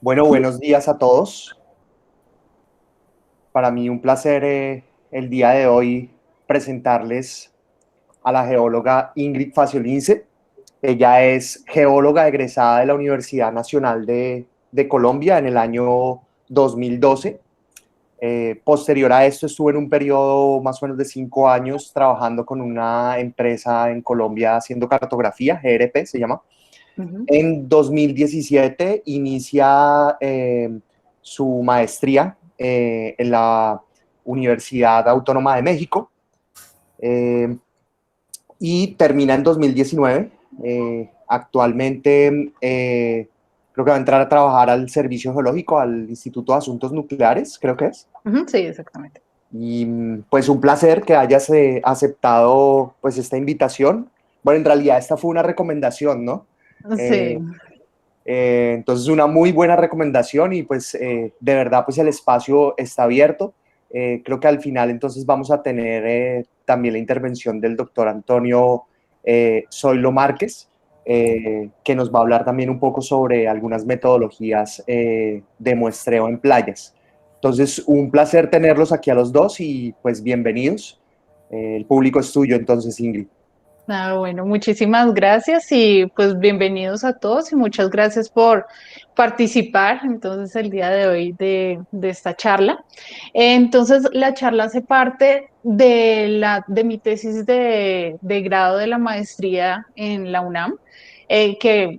Bueno, buenos días a todos. Para mí un placer el día de hoy presentarles a la geóloga Ingrid Faciolince. Ella es geóloga egresada de la Universidad Nacional de Colombia en el año 2012. Posterior a esto estuve en un periodo más o menos de 5 años trabajando con una empresa en Colombia haciendo cartografía, GRP se llama. Ujú. En 2017 inicia su maestría en la Universidad Autónoma de México eh, y termina en 2019. Actualmente creo que va a entrar a trabajar al Servicio Geológico, al Instituto de Asuntos Nucleares, creo que es. Ujú, sí, exactamente. Y pues un placer que hayas aceptado pues esta invitación. Bueno, en realidad esta fue una recomendación, ¿no? Sí, Eh, entonces, una muy buena recomendación y pues de verdad pues el espacio está abierto. Creo que al final entonces vamos a tener también la intervención del doctor Antonio Zoilo Márquez, que nos va a hablar también un poco sobre algunas metodologías de muestreo en playas. Entonces, un placer tenerlos aquí a los dos y pues bienvenidos. El público es tuyo entonces, Ingrid. bueno, muchísimas gracias y pues bienvenidos a todos y muchas gracias por participar entonces el día de hoy de esta charla. Entonces, la charla hace parte de mi tesis de grado de la maestría en la UNAM, que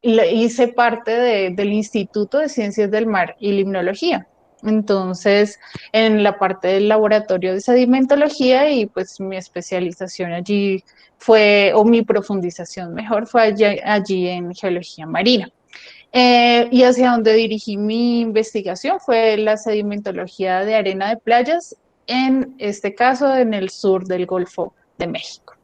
hice parte del Instituto de Ciencias del Mar y Limnología. Entonces, en la parte del laboratorio de sedimentología y pues mi especialización allí fue, o mi profundización mejor, fue allí en geología marina. Y hacia donde dirigí mi investigación fue la sedimentología de arena de playas, en este caso en el sur del Golfo de México.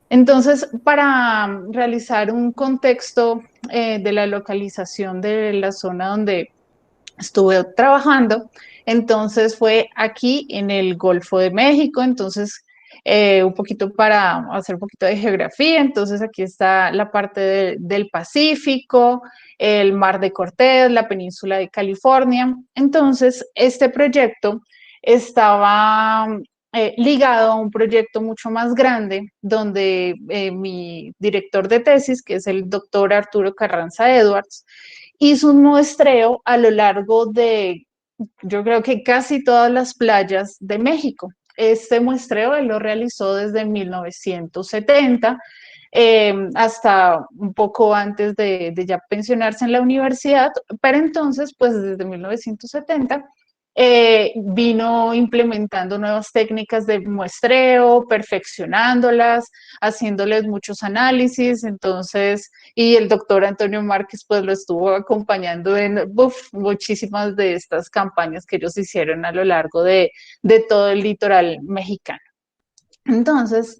Entonces, para realizar un contexto de la localización de la zona donde estuve trabajando, entonces fue aquí en el Golfo de México, entonces un poquito para hacer un poquito de geografía, entonces aquí está la parte del Pacífico, el Mar de Cortés, la península de California, entonces este proyecto estaba ligado a un proyecto mucho más grande, donde mi director de tesis, que es el doctor Arturo Carranza Edwards, hizo un muestreo a lo largo de, yo creo que casi todas las playas de México. Este muestreo él lo realizó desde 1970 hasta un poco antes de ya pensionarse en la universidad, pero entonces, pues desde 1970 vino implementando nuevas técnicas de muestreo, perfeccionándolas, haciéndoles muchos análisis, entonces, y el doctor Antonio Márquez pues lo estuvo acompañando en muchísimas de estas campañas que ellos hicieron a lo largo de todo el litoral mexicano. Entonces,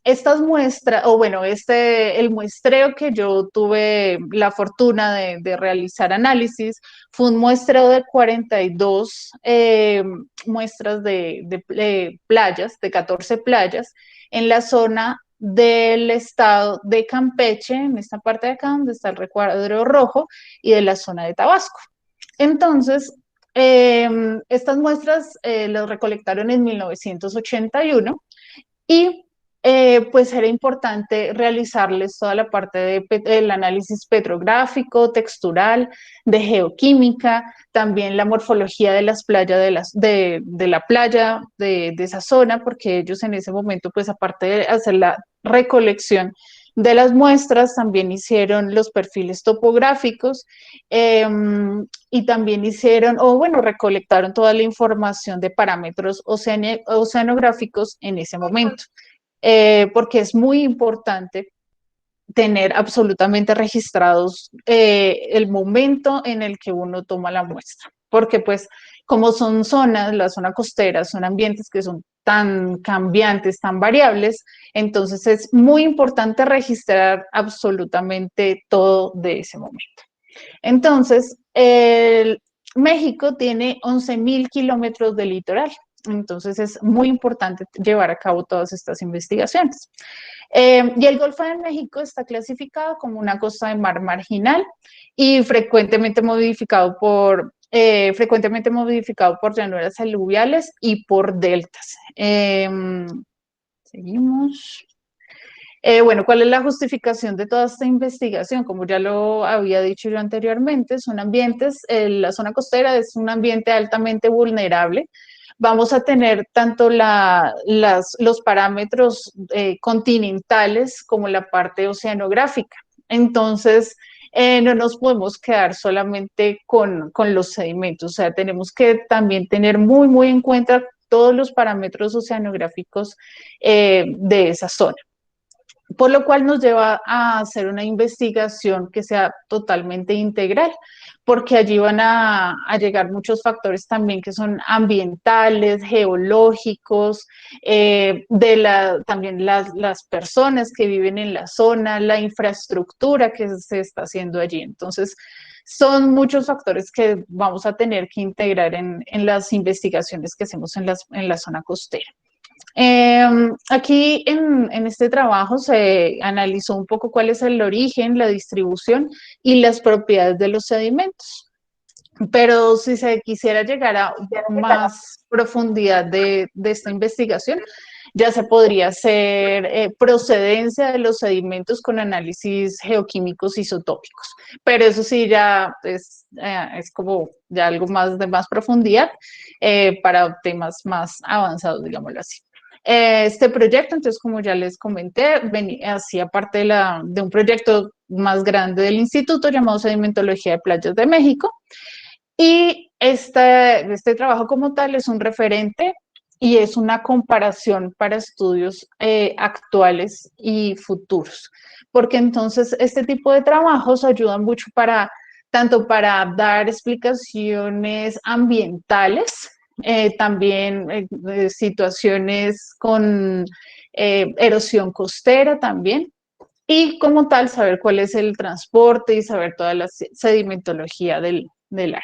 estas muestras, o bueno, el muestreo que yo tuve la fortuna de realizar análisis fue un muestreo de 42 muestras de playas, de 14 playas, en la zona del estado de Campeche, en esta parte de acá donde está el recuadro rojo, y de la zona de Tabasco. Entonces, estas muestras las recolectaron en 1981 y pues era importante realizarles toda la parte del análisis petrográfico, textural, de geoquímica, también la morfología de las playas de la playa de esa zona, porque ellos en ese momento, pues aparte de hacer la recolección de las muestras, también hicieron los perfiles topográficos eh, y también hicieron, o bueno, recolectaron toda la información de parámetros oceanográficos en ese momento, porque es muy importante tener absolutamente registrados el momento en el que uno toma la muestra, porque pues como son zonas, la zona costera, son ambientes que son tan cambiantes, tan variables, entonces es muy importante registrar absolutamente todo de ese momento. Entonces, México tiene 11.000 kilómetros de litoral Entonces es muy importante llevar a cabo todas estas investigaciones. Y el Golfo de México está clasificado como una costa de mar marginal y frecuentemente modificado por llanuras aluviales y por deltas. Seguimos. Bueno, ¿cuál es la justificación de toda esta investigación? Como ya lo había dicho yo anteriormente, son ambientes, la zona costera es un ambiente altamente vulnerable. Vamos a tener tanto los parámetros continentales como la parte oceanográfica. Entonces, no nos podemos quedar solamente con los sedimentos, o sea, tenemos que también tener muy, muy en cuenta todos los parámetros oceanográficos de esa zona, por lo cual nos lleva a hacer una investigación que sea totalmente integral, porque allí van a llegar muchos factores también que son ambientales, geológicos, también las personas que viven en la zona, la infraestructura que se está haciendo allí. Entonces, son muchos factores que vamos a tener que integrar en las investigaciones que hacemos en la zona costera. Aquí en este trabajo se analizó un poco cuál es el origen, la distribución y las propiedades de los sedimentos. Pero si se quisiera llegar a más profundidad de esta investigación, ya se podría hacer procedencia de los sedimentos con análisis geoquímicos isotópicos. Pero eso sí ya es como ya algo más de más profundidad para temas más avanzados, digámoslo así. Este proyecto, entonces, como ya les comenté, hacía parte de un proyecto más grande del instituto llamado Sedimentología de Playas de México. Y este trabajo como tal es un referente y es una comparación para estudios actuales y futuros, porque entonces este tipo de trabajos ayudan mucho tanto para dar explicaciones ambientales, también situaciones con erosión costera también, y como tal saber cuál es el transporte y saber toda la sedimentología del área.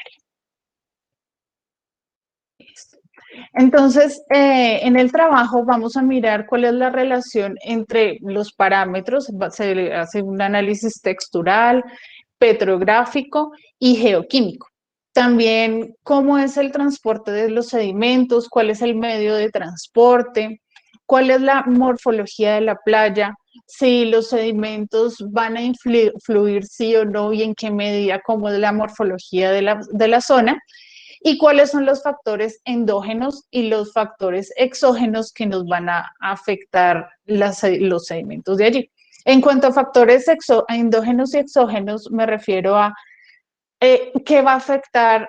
Entonces, en el trabajo vamos a mirar cuál es la relación entre los parámetros, se hace un análisis textural, petrográfico y geoquímico. También cómo es el transporte de los sedimentos, cuál es el medio de transporte, cuál es la morfología de la playa, si los sedimentos van a influir sí o no y en qué medida, cómo es la morfología de la zona y cuáles son los factores endógenos y los factores exógenos que nos van a afectar los sedimentos de allí. En cuanto a factores endógenos y exógenos, me refiero a qué va a afectar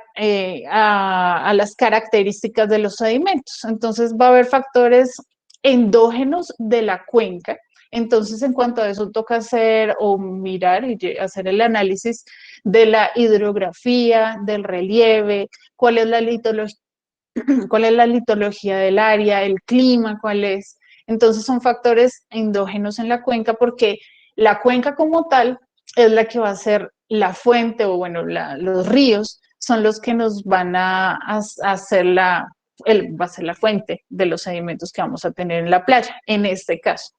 a las características de los sedimentos. Entonces, va a haber factores endógenos de la cuenca. Entonces, en cuanto a eso, toca hacer o mirar y hacer el análisis de la hidrografía, del relieve, cuál es la litología del área, el clima, cuál es. Entonces, son factores endógenos en la cuenca porque la cuenca como tal es la que va a ser la fuente o, bueno, los ríos son los que nos van a hacer va a ser la fuente de los sedimentos que vamos a tener en la playa, en este caso.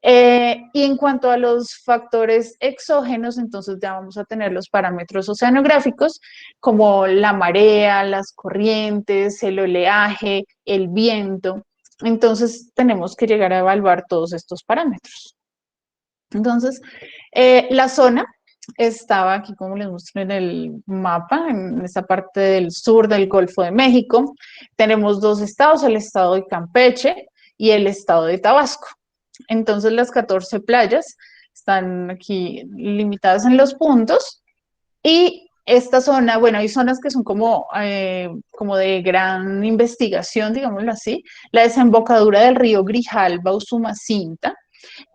Y en cuanto a los factores exógenos, entonces ya vamos a tener los parámetros oceanográficos como la marea, las corrientes, el oleaje, el viento. Entonces tenemos que llegar a evaluar todos estos parámetros. Entonces, la zona estaba aquí, como les muestro en el mapa, en esta parte del sur del Golfo de México. Tenemos dos estados, el estado de Campeche y el estado de Tabasco. Entonces, las 14 playas están aquí limitadas en los puntos y esta zona, bueno, hay zonas que son como de gran investigación, digámoslo así, la desembocadura del río Grijalba, Usumacinta,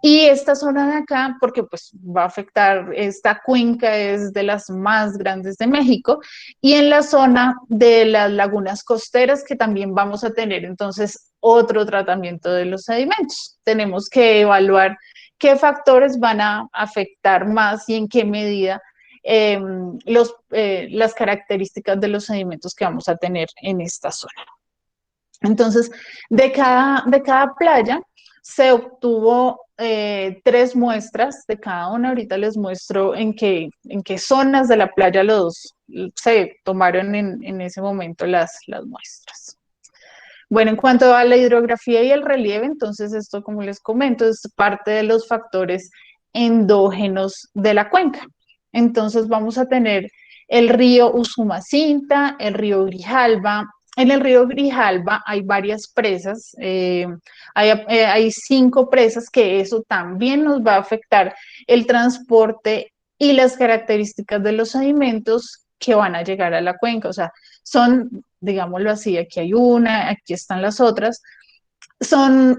y esta zona de acá, porque pues va a afectar, esta cuenca es de las más grandes de México, y en la zona de las lagunas costeras que también vamos a tener entonces otro tratamiento de los sedimentos. Tenemos que evaluar qué factores van a afectar más y en qué medida las características de los sedimentos que vamos a tener en esta zona. Entonces, de cada playa se obtuvo 3 muestras de cada una. Ahorita les muestro en qué zonas de la playa se tomaron en ese momento las muestras. Bueno, en cuanto a la hidrografía y el relieve, entonces esto, como les comento, es parte de los factores endógenos de la cuenca. Entonces vamos a tener el río Usumacinta, el río Grijalba. En el río Grijalba hay varias presas, hay 5 presas que eso también nos va a afectar el transporte y las características de los sedimentos que van a llegar a la cuenca. O sea, son, digámoslo así, aquí hay una, aquí están las otras, son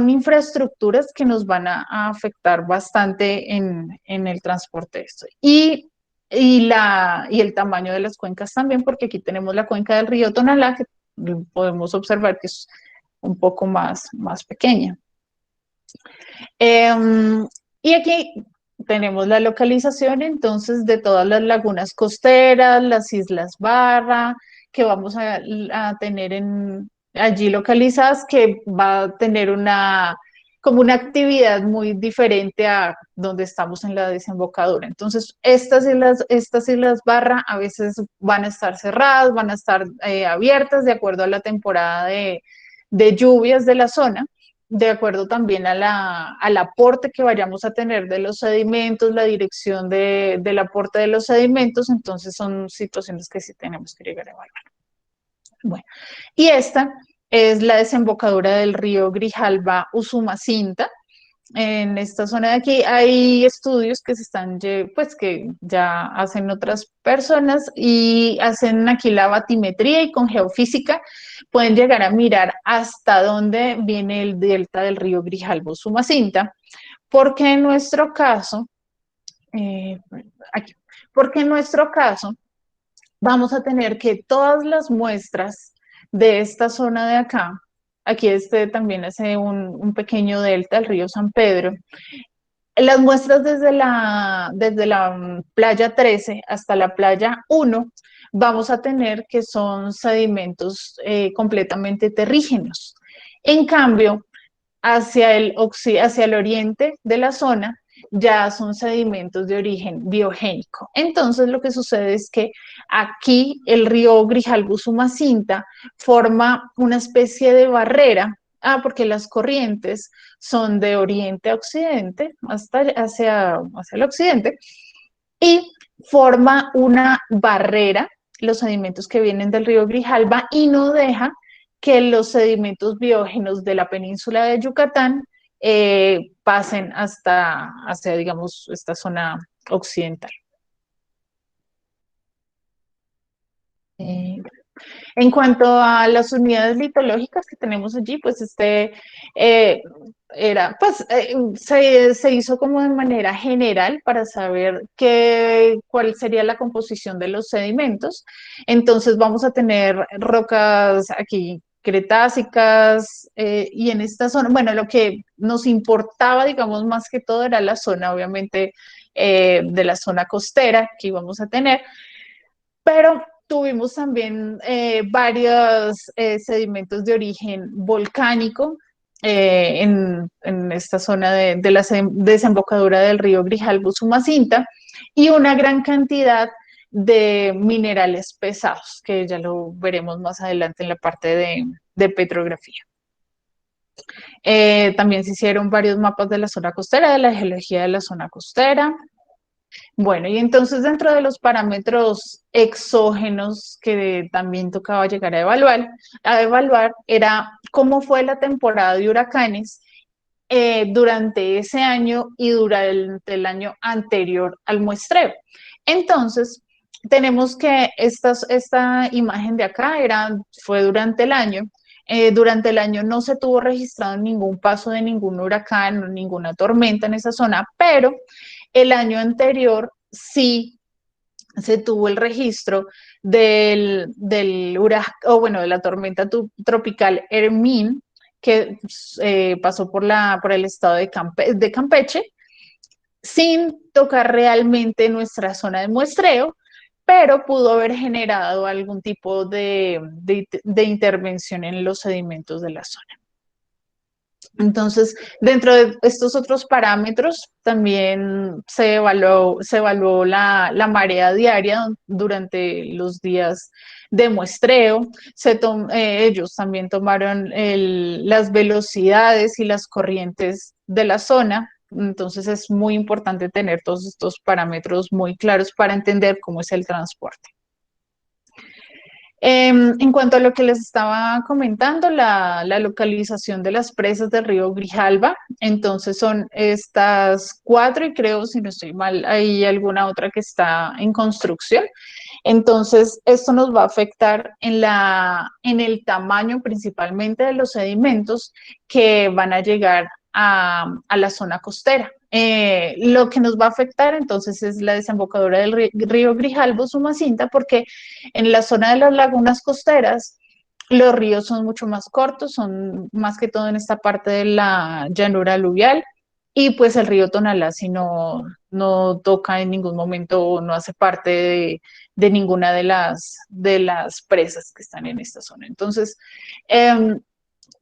infraestructuras que nos van a afectar bastante en el transporte de esto. Y el tamaño de las cuencas también, porque aquí tenemos la cuenca del río Tonalá, que podemos observar que es un poco más pequeña. Y aquí tenemos la localización entonces de todas las lagunas costeras, las islas Barra, que vamos a tener allí localizadas, que va a tener como una actividad muy diferente a donde estamos en la desembocadura. Entonces, estas islas Barra a veces van a estar cerradas, van a estar abiertas de acuerdo a la temporada de lluvias de la zona, de acuerdo también al aporte que vayamos a tener de los sedimentos, la dirección del aporte de los sedimentos. Entonces son situaciones que sí tenemos que llegar a evaluar. Bueno, y esta es la desembocadura del río Grijalba Usumacinta. En esta zona de aquí hay estudios que pues que ya hacen otras personas y hacen aquí la batimetría, y con geofísica pueden llegar a mirar hasta dónde viene el delta del río Grijalbo-Sumacinta, porque en nuestro caso, aquí, porque en nuestro caso vamos a tener que todas las muestras de esta zona de acá, aquí también hace un pequeño delta, el río San Pedro, las muestras desde la playa 13 hasta la playa 1, vamos a tener que son sedimentos completamente terrígenos. En cambio, hacia el oriente de la zona ya son sedimentos de origen biogénico. Entonces, lo que sucede es que aquí el río Grijalbo-Sumacinta forma una especie de barrera, porque las corrientes son de oriente a occidente, hacia el occidente, y forma una barrera, los sedimentos que vienen del río Grijalba, y no deja que los sedimentos biógenos de la península de Yucatán pasen hacia, digamos, esta zona occidental. En cuanto a las unidades litológicas que tenemos allí, pues eh, se hizo como de manera general para saber cuál sería la composición de los sedimentos. Entonces vamos a tener rocas aquí cretácicas, y en esta zona, bueno, lo que nos importaba, digamos, más que todo era la zona, obviamente, de la zona costera que íbamos a tener, pero tuvimos también varios sedimentos de origen volcánico en esta zona de la desembocadura del río Grijalbo-Sumacinta, y una gran cantidad de minerales pesados, que ya lo veremos más adelante en la parte de petrografía. También se hicieron varios mapas de la zona costera, de la geología de la zona costera. Bueno, y entonces dentro de los parámetros exógenos que también tocaba llegar a evaluar era cómo fue la temporada de huracanes durante ese año y durante el año anterior al muestreo. Entonces, tenemos que esta imagen de acá fue durante el año. Durante el año no se tuvo registrado ningún paso de ningún huracán, ninguna tormenta en esa zona, pero el año anterior sí se tuvo el registro del huracán, o bueno, de la tormenta tropical Hermín, que pasó por el estado de Campeche, sin tocar realmente nuestra zona de muestreo, pero pudo haber generado algún tipo de intervención en los sedimentos de la zona. Entonces, dentro de estos otros parámetros, también se evaluó la marea diaria durante los días de muestreo. Ellos también tomaron las velocidades y las corrientes de la zona. Entonces, es muy importante tener todos estos parámetros muy claros para entender cómo es el transporte. En cuanto a lo que les estaba comentando, la localización de las presas del río Grijalba, entonces son estas 4 y creo, si no estoy mal, hay alguna otra que está en construcción. Entonces, esto nos va a afectar en el tamaño principalmente de los sedimentos que van a llegar a la zona costera. Lo que nos va a afectar entonces es la desembocadura del río Grijalbo, Sumacinta, porque en la zona de las lagunas costeras los ríos son mucho más cortos, son más que todo en esta parte de la llanura aluvial, y pues el río Tonalá si no toca en ningún momento, no hace parte de ninguna de las presas que están en esta zona. Entonces,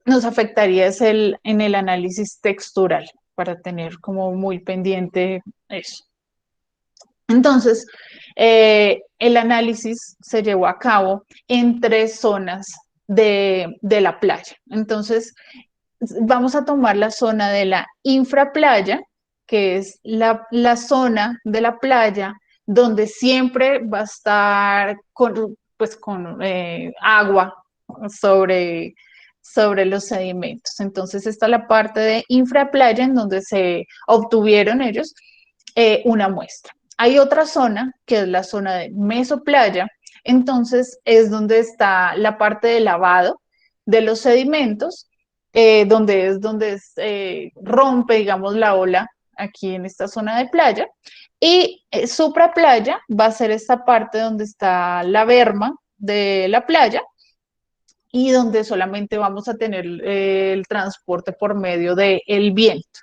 nos afectaría en el análisis textural para tener como muy pendiente eso. Entonces, el análisis se llevó a cabo en 3 zonas de la playa. Entonces, vamos a tomar la zona de la infraplaya, que es la zona de la playa donde siempre va a estar con agua sobre los sedimentos. Entonces, esta es la parte de infraplaya en donde se obtuvieron ellos una muestra. Hay otra zona, que es la zona de mesoplaya, entonces es donde está la parte de lavado de los sedimentos, donde rompe, digamos, la ola aquí en esta zona de playa. Y supraplaya va a ser esta parte donde está la berma de la playa y donde solamente vamos a tener el transporte por medio del viento.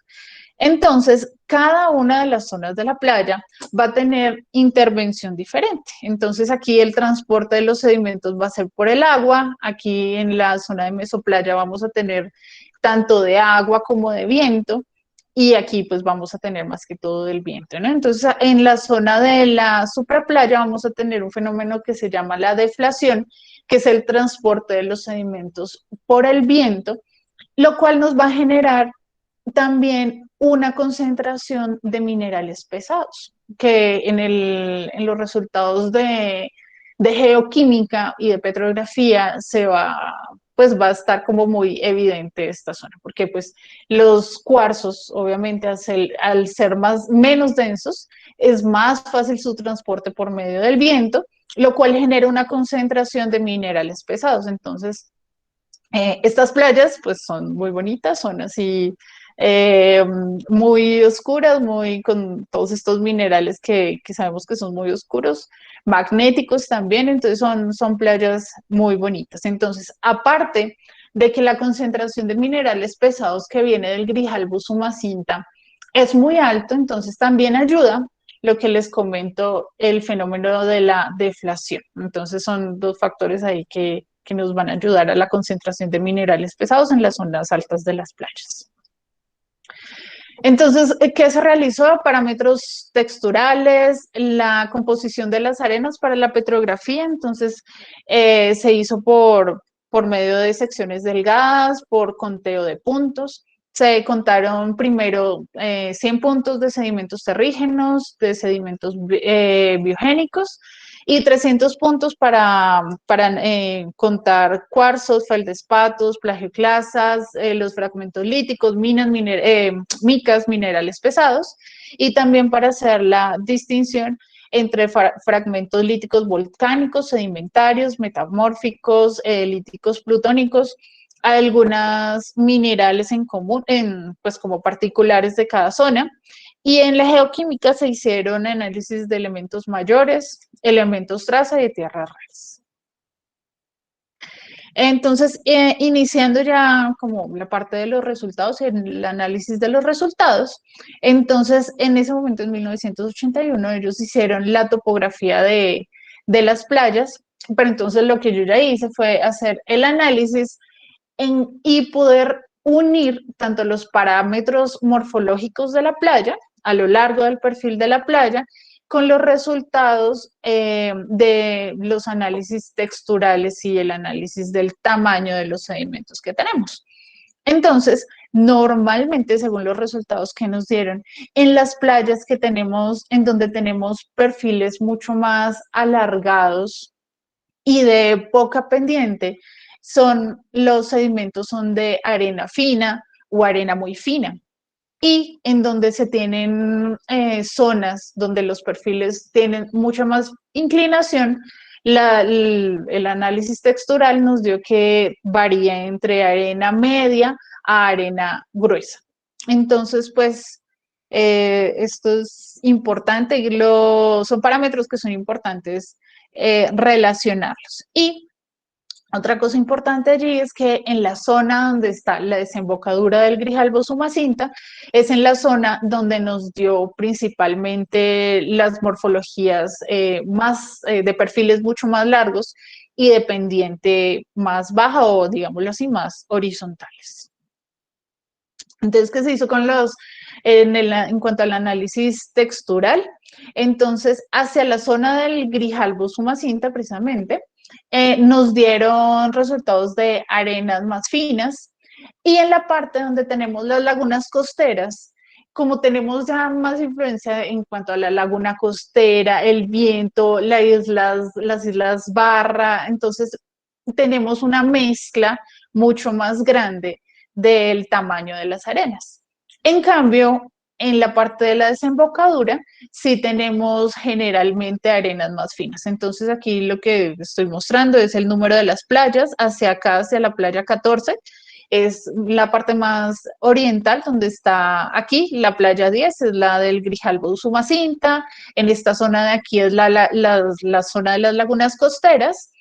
Entonces, cada una de las zonas de la playa va a tener intervención diferente. Entonces, aquí el transporte de los sedimentos va a ser por el agua. Aquí en la zona de mesoplaya vamos a tener tanto de agua como de viento. Y aquí pues vamos a tener más que todo del viento, ¿no? Entonces, en la zona de la supraplaya vamos a tener un fenómeno que se llama la deflación, que es el transporte de los sedimentos por el viento, lo cual nos va a generar también una concentración de minerales pesados, que en los resultados de geoquímica y de petrografía pues va a estar como muy evidente esta zona, porque pues los cuarzos, obviamente, al ser menos densos, es más fácil su transporte por medio del viento, lo cual genera una concentración de minerales pesados. Entonces, estas playas pues son muy bonitas, son así eh, muy oscuras, muy con todos estos minerales que sabemos que son muy oscuros, magnéticos también, entonces son playas muy bonitas. Entonces, aparte de que la concentración de minerales pesados que viene del Grijalbo Sumacinta es muy alto, entonces también ayuda lo que les comento, el fenómeno de la deflación. Entonces son 2 factores ahí que nos van a ayudar a la concentración de minerales pesados en las zonas altas de las playas. Entonces, ¿qué se realizó? Parámetros texturales, la composición de las arenas para la petrografía. Entonces, se hizo por medio de secciones delgadas, por conteo de puntos. Se contaron primero 100 puntos de sedimentos terrígenos, de sedimentos biogénicos, y 300 puntos para contar cuarzos, feldespatos, plagioclasas, los fragmentos líticos, micas, minerales pesados, y también para hacer la distinción entre fragmentos líticos volcánicos, sedimentarios, metamórficos, líticos plutónicos, algunos minerales en común, pues como particulares de cada zona. Y en la geoquímica se hicieron análisis de elementos mayores, elementos traza y de tierras raras. Entonces, iniciando ya como la parte de los resultados, el análisis de los resultados, entonces en ese momento, en 1981, ellos hicieron la topografía de de las playas, pero entonces lo que yo ya hice fue hacer el análisis y poder unir tanto los parámetros morfológicos de la playa a lo largo del perfil de la playa con los resultados de los análisis texturales y el análisis del tamaño de los sedimentos que tenemos. Entonces, normalmente, según los resultados que nos dieron, en las playas que tenemos, en donde tenemos perfiles mucho más alargados y de poca pendiente, los sedimentos son de arena fina o arena muy fina. Y en donde se tienen zonas donde los perfiles tienen mucha más inclinación, el análisis textural nos dio que varía entre arena media a arena gruesa. Entonces, pues, esto es importante y son parámetros que son importantes relacionarlos. Y otra cosa importante allí es que en la zona donde está la desembocadura del Grijalbo Sumacinta es en la zona donde nos dio principalmente las morfologías más de perfiles mucho más largos y de pendiente más baja o digámoslo así, más horizontales. Entonces, ¿qué se hizo con en cuanto al análisis textural? Entonces, hacia la zona del Grijalbo Sumacinta, precisamente, nos dieron resultados de arenas más finas y en la parte donde tenemos las lagunas costeras, como tenemos ya más influencia en cuanto a la laguna costera, el viento, las islas Barra, entonces tenemos una mezcla mucho más grande del tamaño de las arenas. En cambio, en la parte de la desembocadura, sí tenemos generalmente arenas más finas. Entonces, aquí lo que estoy mostrando es el número de las playas hacia acá, hacia la playa 14. Es la parte más oriental, donde está aquí, la playa 10, es la del Grijalbo Sumacinta. En esta zona de aquí es la zona de las lagunas costeras.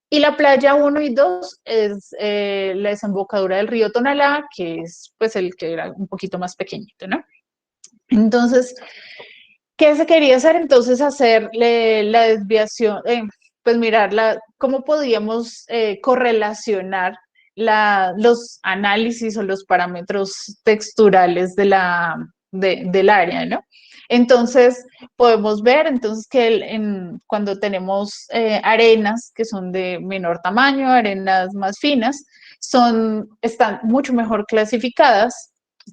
Y la playa 1 y 2 es la desembocadura del río Tonalá, que es pues el que era un poquito más pequeñito, ¿no? Entonces, ¿qué se quería hacer? Entonces, hacer la desviación, pues mirar cómo podíamos correlacionar los análisis o los parámetros texturales del área, ¿no? Entonces, podemos ver entonces que cuando tenemos arenas que son de menor tamaño, arenas más finas, están mucho mejor clasificadas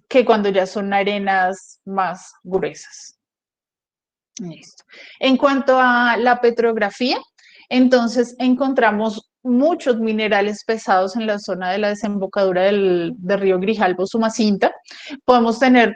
que cuando ya son arenas más gruesas. Listo. En cuanto a la petrografía, entonces encontramos muchos minerales pesados en la zona de la desembocadura del río Grijalbo Sumacinta. Podemos tener,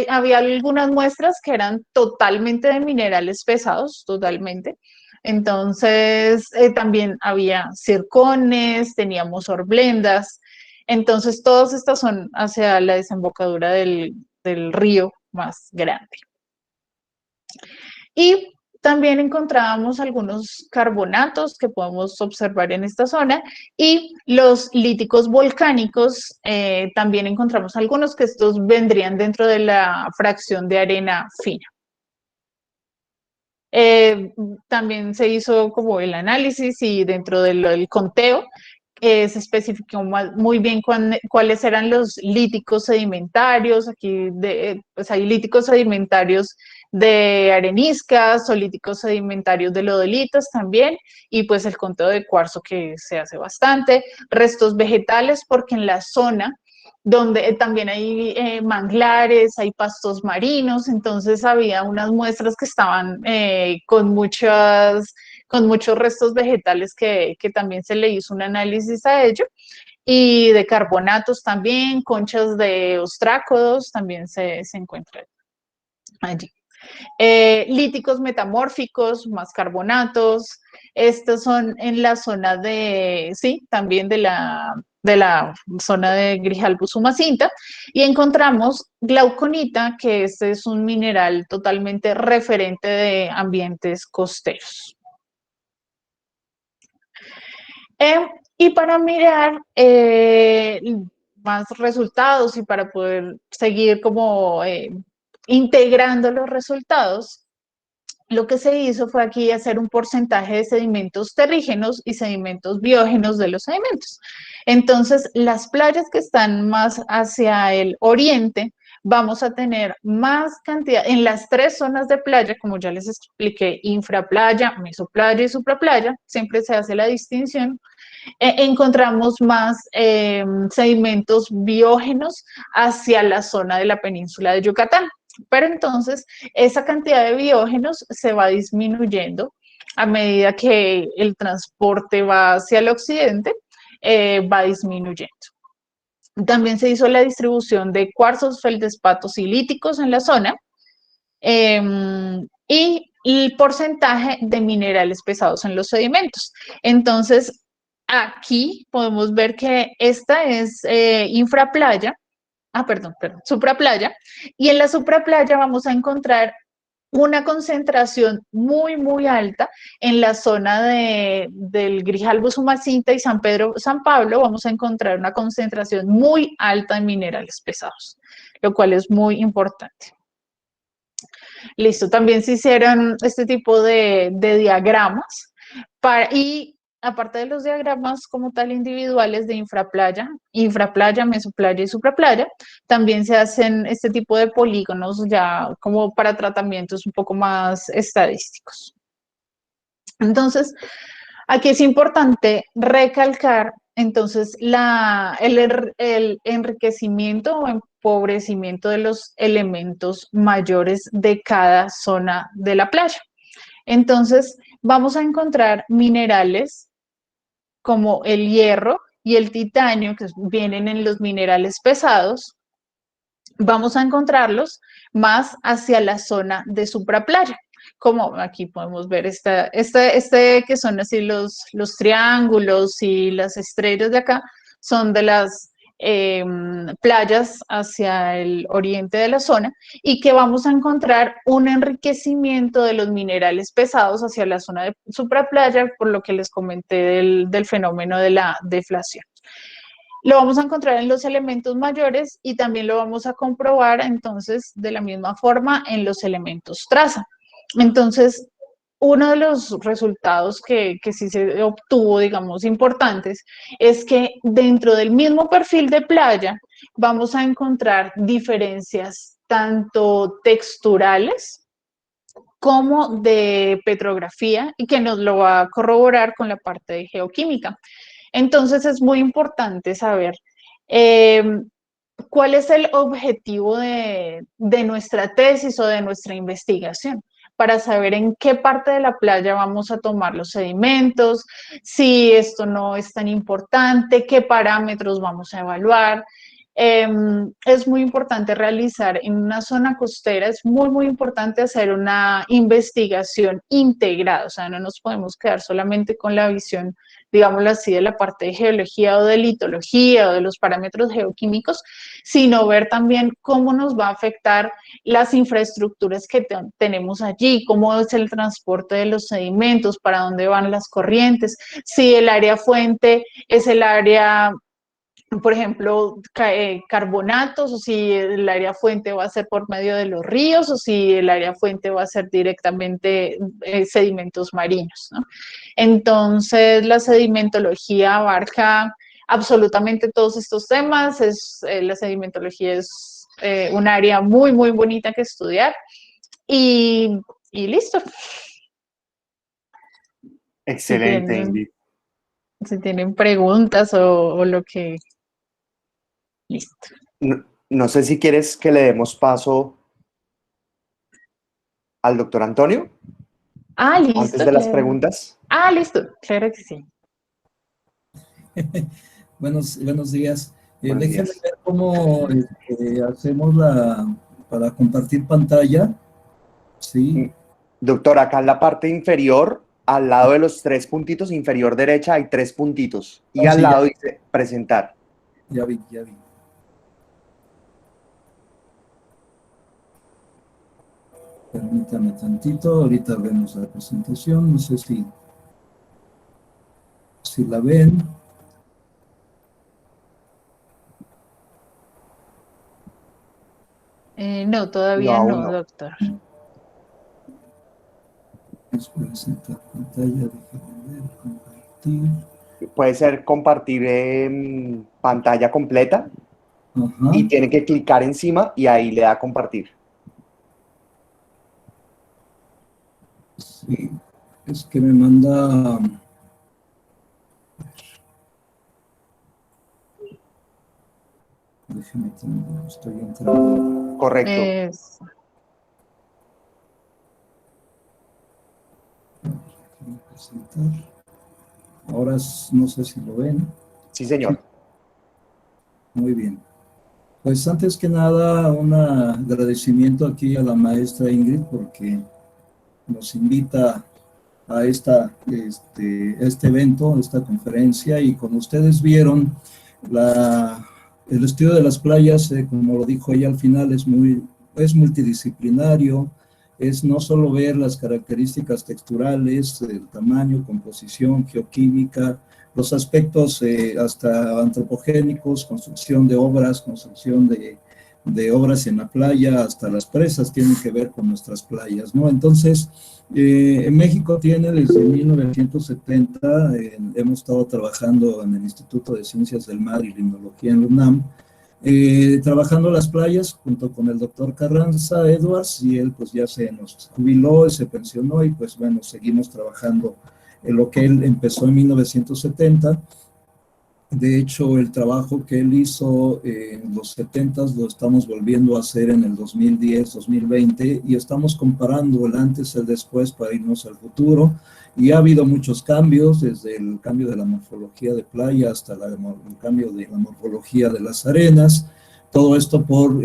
había algunas muestras que eran totalmente de minerales pesados, totalmente. Entonces, también había zircones, teníamos horblendas. Entonces, todas estas son hacia la desembocadura del río más grande. Y también encontrábamos algunos carbonatos que podemos observar en esta zona y los líticos volcánicos, también encontramos algunos que estos vendrían dentro de la fracción de arena fina. También se hizo como el análisis y dentro del conteo se especificó muy bien cuáles eran los líticos sedimentarios. Aquí pues hay líticos sedimentarios de areniscas o líticos sedimentarios de lodolitas también, y pues el conteo de cuarzo que se hace bastante, restos vegetales porque en la zona donde también hay manglares, hay pastos marinos, entonces había unas muestras que estaban con muchos restos vegetales que también se le hizo un análisis a ello, y de carbonatos también, conchas de ostrácodos también se encuentran allí. Líticos metamórficos, más carbonatos, estos son en la zona sí, también de la zona de Grijalbo Sumacinta, y encontramos glauconita, que este es un mineral totalmente referente de ambientes costeros. Y para mirar más resultados y para poder seguir como integrando los resultados, lo que se hizo fue aquí hacer un porcentaje de sedimentos terrígenos y sedimentos biógenos de los sedimentos. Entonces, las playas que están más hacia el oriente, vamos a tener más cantidad, en las tres zonas de playa, como ya les expliqué, infraplaya, mesoplaya y supraplaya, siempre se hace la distinción, encontramos más sedimentos biógenos hacia la zona de la península de Yucatán. Pero entonces esa cantidad de biógenos se va disminuyendo a medida que el transporte va hacia el occidente, va disminuyendo. También se hizo la distribución de cuarzos, feldespatos y líticos en la zona, y el porcentaje de minerales pesados en los sedimentos. Entonces, aquí podemos ver que esta es infraplaya, perdón, supraplaya, y en la supraplaya vamos a encontrar una concentración muy, muy alta en la zona del Grijalbo, Sumacinta y San Pedro, San Pablo, vamos a encontrar una concentración muy alta de minerales pesados, lo cual es muy importante. Listo, también se hicieron este tipo de diagramas y aparte de los diagramas como tal individuales de infraplaya, mesoplaya y supraplaya, también se hacen este tipo de polígonos ya como para tratamientos un poco más estadísticos. Entonces, aquí es importante recalcar entonces el enriquecimiento o empobrecimiento de los elementos mayores de cada zona de la playa. Entonces, vamos a encontrar minerales como el hierro y el titanio, que vienen en los minerales pesados, vamos a encontrarlos más hacia la zona de supraplaya. Como aquí podemos ver que son así los triángulos y las estrellas de acá, son de las playas hacia el oriente de la zona y que vamos a encontrar un enriquecimiento de los minerales pesados hacia la zona de supraplaya, por lo que les comenté del fenómeno de la deflación. Lo vamos a encontrar en los elementos mayores y también lo vamos a comprobar entonces de la misma forma en los elementos traza. Entonces, uno de los resultados que sí se obtuvo, digamos, importantes, es que dentro del mismo perfil de playa vamos a encontrar diferencias tanto texturales como de petrografía y que nos lo va a corroborar con la parte de geoquímica. Entonces es muy importante saber eh, cuál es el objetivo de nuestra tesis o de nuestra investigación para saber en qué parte de la playa vamos a tomar los sedimentos, si esto no es tan importante, qué parámetros vamos a evaluar. Es muy importante realizar en una zona costera, es muy, muy importante hacer una investigación integrada, o sea, no nos podemos quedar solamente con la visión, digámoslo así, de la parte de geología o de litología o de los parámetros geoquímicos, sino ver también cómo nos va a afectar las infraestructuras que tenemos allí, cómo es el transporte de los sedimentos, para dónde van las corrientes, si el área fuente es el área, por ejemplo, carbonatos, o si el área fuente va a ser por medio de los ríos, o si el área fuente va a ser directamente sedimentos marinos, ¿no? Entonces, la sedimentología abarca absolutamente todos estos temas. La sedimentología es un área muy, muy bonita que estudiar. Y, y listo. Si Excelente, tienen, Ingrid. si tienen preguntas o lo que... Listo. No, no sé si quieres que le demos paso al doctor Antonio antes Listo, de las claro. preguntas. Listo, claro que sí. Buenos días. Buenos Déjenme días. ver cómo hacemos para compartir pantalla. Sí, Doctor, acá en la parte inferior, al lado de los tres puntitos, inferior derecha, hay tres puntitos. Y al sí, lado dice presentar. ya vi, ya vi. Permítame tantito, ahorita vemos la presentación, no sé si la ven. No, No, todavía aún no, no. doctor. Les presentar pantalla, déjenme ver, compartir. Puede ser compartir pantalla completa Ajá, y tiene que clicar encima y ahí le da compartir. sí, es que me manda, déjenme, estoy entrando. Correcto. Déjenme presentar. Ahora no sé si lo ven. Sí, señor. Muy bien. Pues antes que nada, un agradecimiento aquí a la maestra Ingrid porque nos invita a este evento, a esta conferencia, y como ustedes vieron, el estudio de las playas, como lo dijo ella al final, es multidisciplinario, es no solo ver las características texturales, el tamaño, composición, geoquímica, los aspectos hasta antropogénicos, construcción de obras, construcción de obras en la playa, hasta las presas tienen que ver con nuestras playas, ¿no? Entonces, en México tiene desde 1970, hemos estado trabajando en el Instituto de Ciencias del Mar y Limnología en la UNAM, trabajando las playas junto con el doctor Carranza Edwards, y él pues ya se nos jubiló y se pensionó, y pues bueno, seguimos trabajando en lo que él empezó en 1970. De hecho, el trabajo que él hizo en los 70s lo estamos volviendo a hacer en el 2010, 2020, y estamos comparando el antes y el después para irnos al futuro. Y ha habido muchos cambios, desde el cambio de la morfología de playa hasta el cambio de la morfología de las arenas. Todo esto por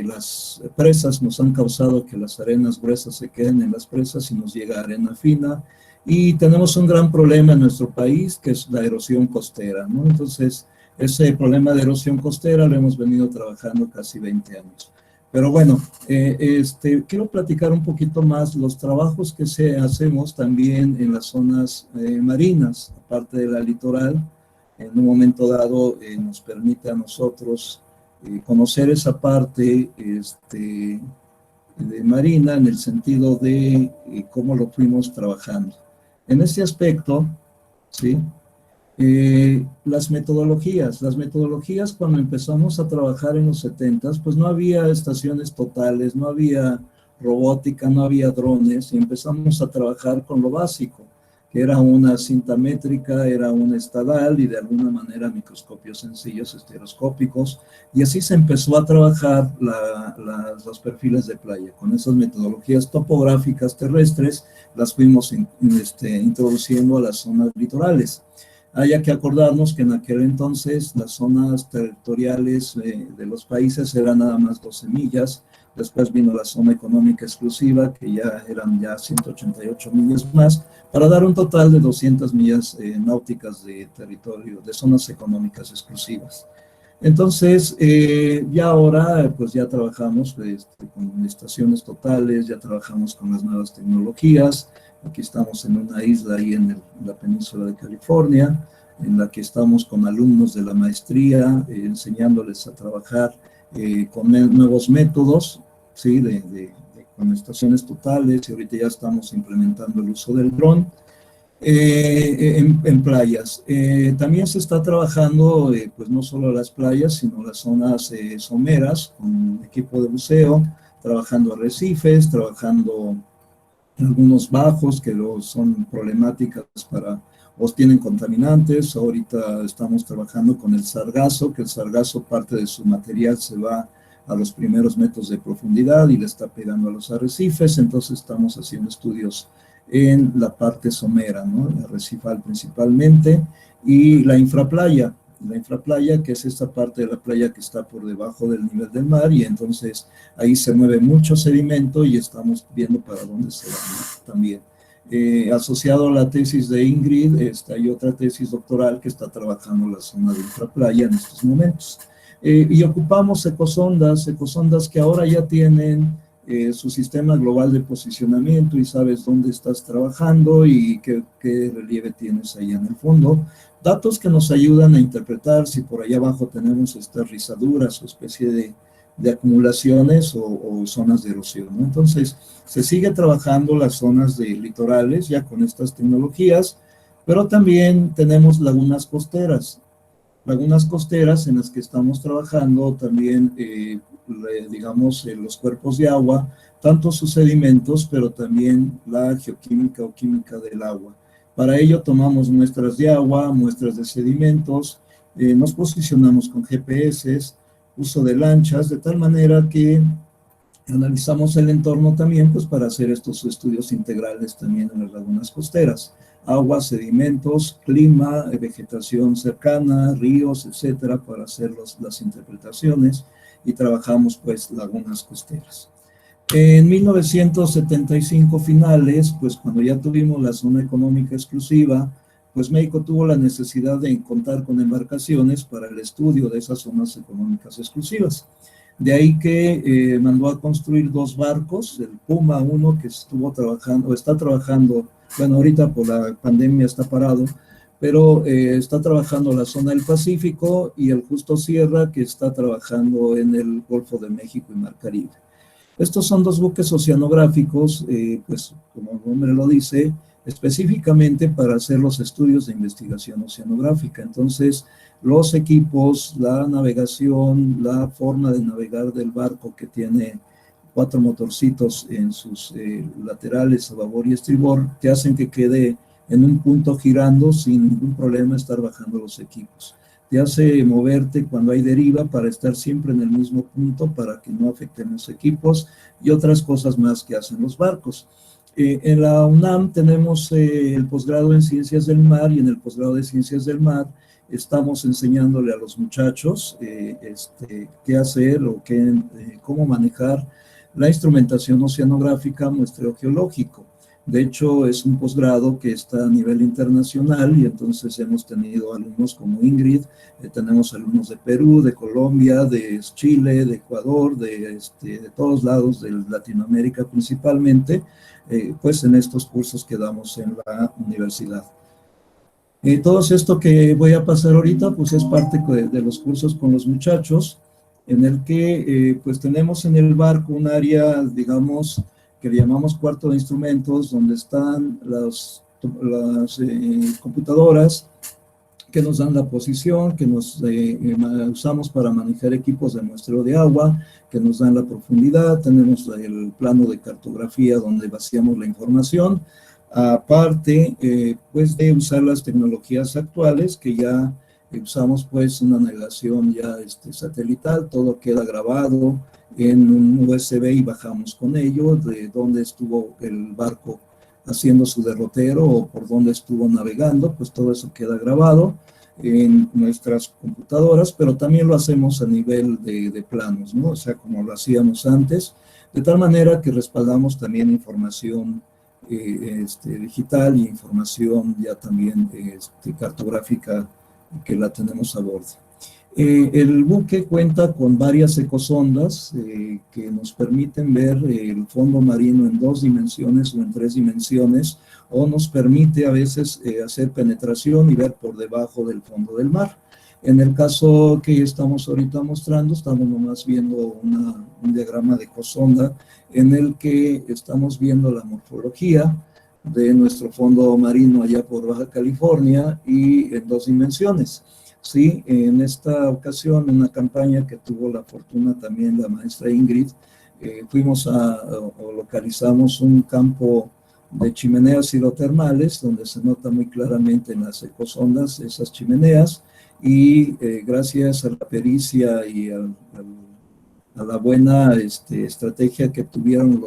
las presas nos han causado que las arenas gruesas se queden en las presas y nos llega arena fina. Y tenemos un gran problema en nuestro país, que es la erosión costera, ¿no? Entonces, ese problema de erosión costera lo hemos venido trabajando casi 20 años. Pero bueno, quiero platicar un poquito más los trabajos que hacemos también en las zonas marinas, aparte de la litoral. En un momento dado nos permite a nosotros conocer esa parte de marina, en el sentido de cómo lo fuimos trabajando. En este aspecto, ¿sí? Las metodologías cuando empezamos a trabajar en los 70s, pues no había estaciones totales, no había robótica, no había drones, y empezamos a trabajar con lo básico, que era una cinta métrica, era un estadal y de alguna manera microscopios sencillos estereoscópicos, y así se empezó a trabajar los perfiles de playa. Con esas metodologías topográficas terrestres las fuimos introduciendo a las zonas litorales. Haya que acordarnos que en aquel entonces las zonas territoriales de los países eran nada más 12 millas, después vino la zona económica exclusiva, que ya eran 188 millas más, para dar un total de 200 millas náuticas de territorio, de zonas económicas exclusivas. Entonces, ya ahora, pues ya trabajamos con estaciones totales, ya trabajamos con las nuevas tecnologías. Aquí estamos en una isla ahí en la península de California, en la que estamos con alumnos de la maestría, enseñándoles a trabajar con nuevos métodos, ¿sí? Con estaciones totales, y ahorita ya estamos implementando el uso del dron en playas. También se está trabajando, pues no solo las playas, sino las zonas someras, con equipo de buceo, trabajando arrecifes, trabajando algunos bajos que son problemáticas o tienen contaminantes. Ahorita estamos trabajando con el sargazo, que el sargazo, parte de su material se va a los primeros metros de profundidad y le está pegando a los arrecifes. Entonces estamos haciendo estudios en la parte somera, ¿no? Arrecifal principalmente, y la infraplaya, que es esta parte de la playa que está por debajo del nivel del mar, y entonces ahí se mueve mucho sedimento y estamos viendo para dónde se va, ¿no? También. Asociado a la tesis de Ingrid, hay otra tesis doctoral que está trabajando la zona de infraplaya en estos momentos. Y ocupamos ecosondas que ahora ya tienen su sistema global de posicionamiento, y sabes dónde estás trabajando y qué relieve tienes ahí en el fondo. Datos que nos ayudan a interpretar si por allá abajo tenemos estas rizaduras o especie de acumulaciones o zonas de erosión, ¿no? Entonces, se sigue trabajando las zonas de litorales ya con estas tecnologías, pero también tenemos lagunas costeras en las que estamos trabajando también, digamos, los cuerpos de agua, tanto sus sedimentos, pero también la geoquímica o química del agua. Para ello tomamos muestras de agua, muestras de sedimentos, nos posicionamos con GPS, uso de lanchas, de tal manera que analizamos el entorno también, pues para hacer estos estudios integrales también en las lagunas costeras. Agua, sedimentos, clima, vegetación cercana, ríos, etcétera, para hacer las interpretaciones, y trabajamos pues lagunas costeras. En 1975 finales, pues cuando ya tuvimos la zona económica exclusiva, pues México tuvo la necesidad de contar con embarcaciones para el estudio de esas zonas económicas exclusivas. De ahí que mandó a construir 2 barcos, el Puma 1 que estuvo trabajando, o está trabajando, bueno, ahorita por la pandemia está parado, pero está trabajando en la zona del Pacífico, y el Justo Sierra, que está trabajando en el Golfo de México y Mar Caribe. Estos son 2 buques oceanográficos, pues como el nombre lo dice, específicamente para hacer los estudios de investigación oceanográfica. Entonces, los equipos, la navegación, la forma de navegar del barco, que tiene 4 motorcitos en sus laterales, a babor y estribor, te hacen que quede en un punto girando sin ningún problema estar bajando los equipos. Te hace moverte cuando hay deriva para estar siempre en el mismo punto para que no afecten los equipos, y otras cosas más que hacen los barcos. En la UNAM tenemos el posgrado en Ciencias del Mar, y en el posgrado de Ciencias del Mar estamos enseñándole a los muchachos qué hacer o cómo manejar la instrumentación oceanográfica, muestreo geológico. De hecho, es un posgrado que está a nivel internacional, y entonces hemos tenido alumnos como Ingrid, tenemos alumnos de Perú, de Colombia, de Chile, de Ecuador, de todos lados, de Latinoamérica principalmente, pues en estos cursos que damos en la universidad. Todo esto que voy a pasar ahorita, pues es parte de los cursos con los muchachos, en el que pues tenemos en el barco un área, digamos, que le llamamos cuarto de instrumentos, donde están las computadoras que nos dan la posición, que nos usamos para manejar equipos de muestreo de agua, que nos dan la profundidad. Tenemos el plano de cartografía donde vaciamos la información, aparte pues de usar las tecnologías actuales, que ya usamos pues una navegación ya satelital, todo queda grabado en un USB y bajamos con ello de dónde estuvo el barco haciendo su derrotero o por dónde estuvo navegando, pues todo eso queda grabado en nuestras computadoras, pero también lo hacemos a nivel de planos, ¿no? O sea, como lo hacíamos antes, de tal manera que respaldamos también información digital y información ya también cartográfica que la tenemos a bordo. El buque cuenta con varias ecosondas que nos permiten ver el fondo marino en 2 dimensiones o en 3 dimensiones, o nos permite a veces hacer penetración y ver por debajo del fondo del mar. En el caso que estamos ahorita mostrando, estamos nomás viendo un diagrama de ecosonda en el que estamos viendo la morfología de nuestro fondo marino allá por Baja California y en 2 dimensiones. Sí, en esta ocasión, una campaña que tuvo la fortuna también la maestra Ingrid, fuimos o localizamos un campo de chimeneas hidrotermales, donde se nota muy claramente en las ecosondas esas chimeneas, y gracias a la pericia y a la buena estrategia que tuvieron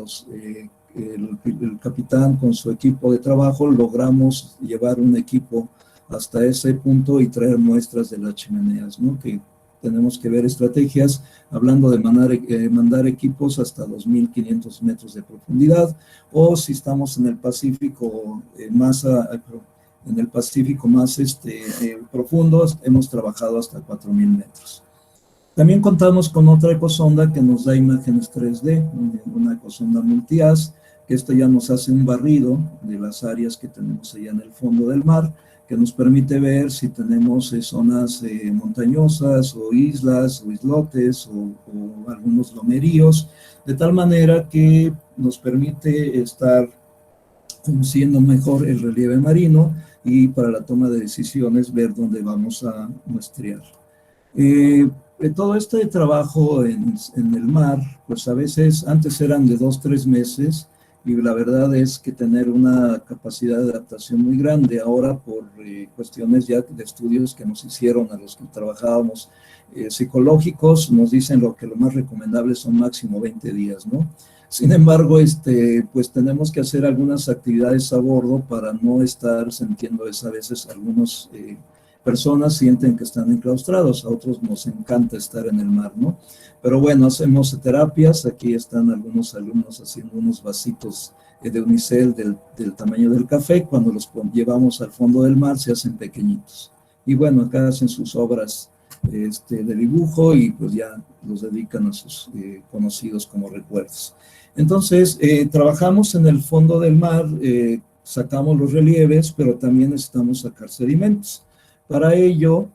el capitán con su equipo de trabajo, logramos llevar un equipo hasta ese punto y traer muestras de las chimeneas, ¿no? Que tenemos que ver estrategias, hablando de mandar equipos hasta 2.500 metros de profundidad, o si estamos en el Pacífico más profundo, hemos trabajado hasta 4.000 metros. También contamos con otra ecosonda que nos da imágenes 3D, una ecosonda multi-haz, que esto ya nos hace un barrido de las áreas que tenemos allá en el fondo del mar, que nos permite ver si tenemos zonas montañosas o islas o islotes o algunos lomeríos, de tal manera que nos permite estar conociendo mejor el relieve marino y para la toma de decisiones ver dónde vamos a muestrear. Todo este trabajo en el mar, pues a veces antes eran de 2-3 meses y la verdad es que tener una capacidad de adaptación muy grande. Ahora por cuestiones ya de estudios que nos hicieron a los que trabajábamos psicológicos, nos dicen lo más recomendable son máximo 20 días, ¿no? Sin embargo, pues tenemos que hacer algunas actividades a bordo para no estar sintiendo eso. A veces algunas personas sienten que están enclaustrados, a otros nos encanta estar en el mar, ¿no? Pero bueno, hacemos terapias, aquí están algunos alumnos haciendo unos vasitos de unicel del tamaño del café, cuando los llevamos al fondo del mar se hacen pequeñitos. Y bueno, acá hacen sus obras de dibujo y pues ya los dedican a sus conocidos como recuerdos. Entonces, trabajamos en el fondo del mar, sacamos los relieves, pero también necesitamos sacar sedimentos. Para ello,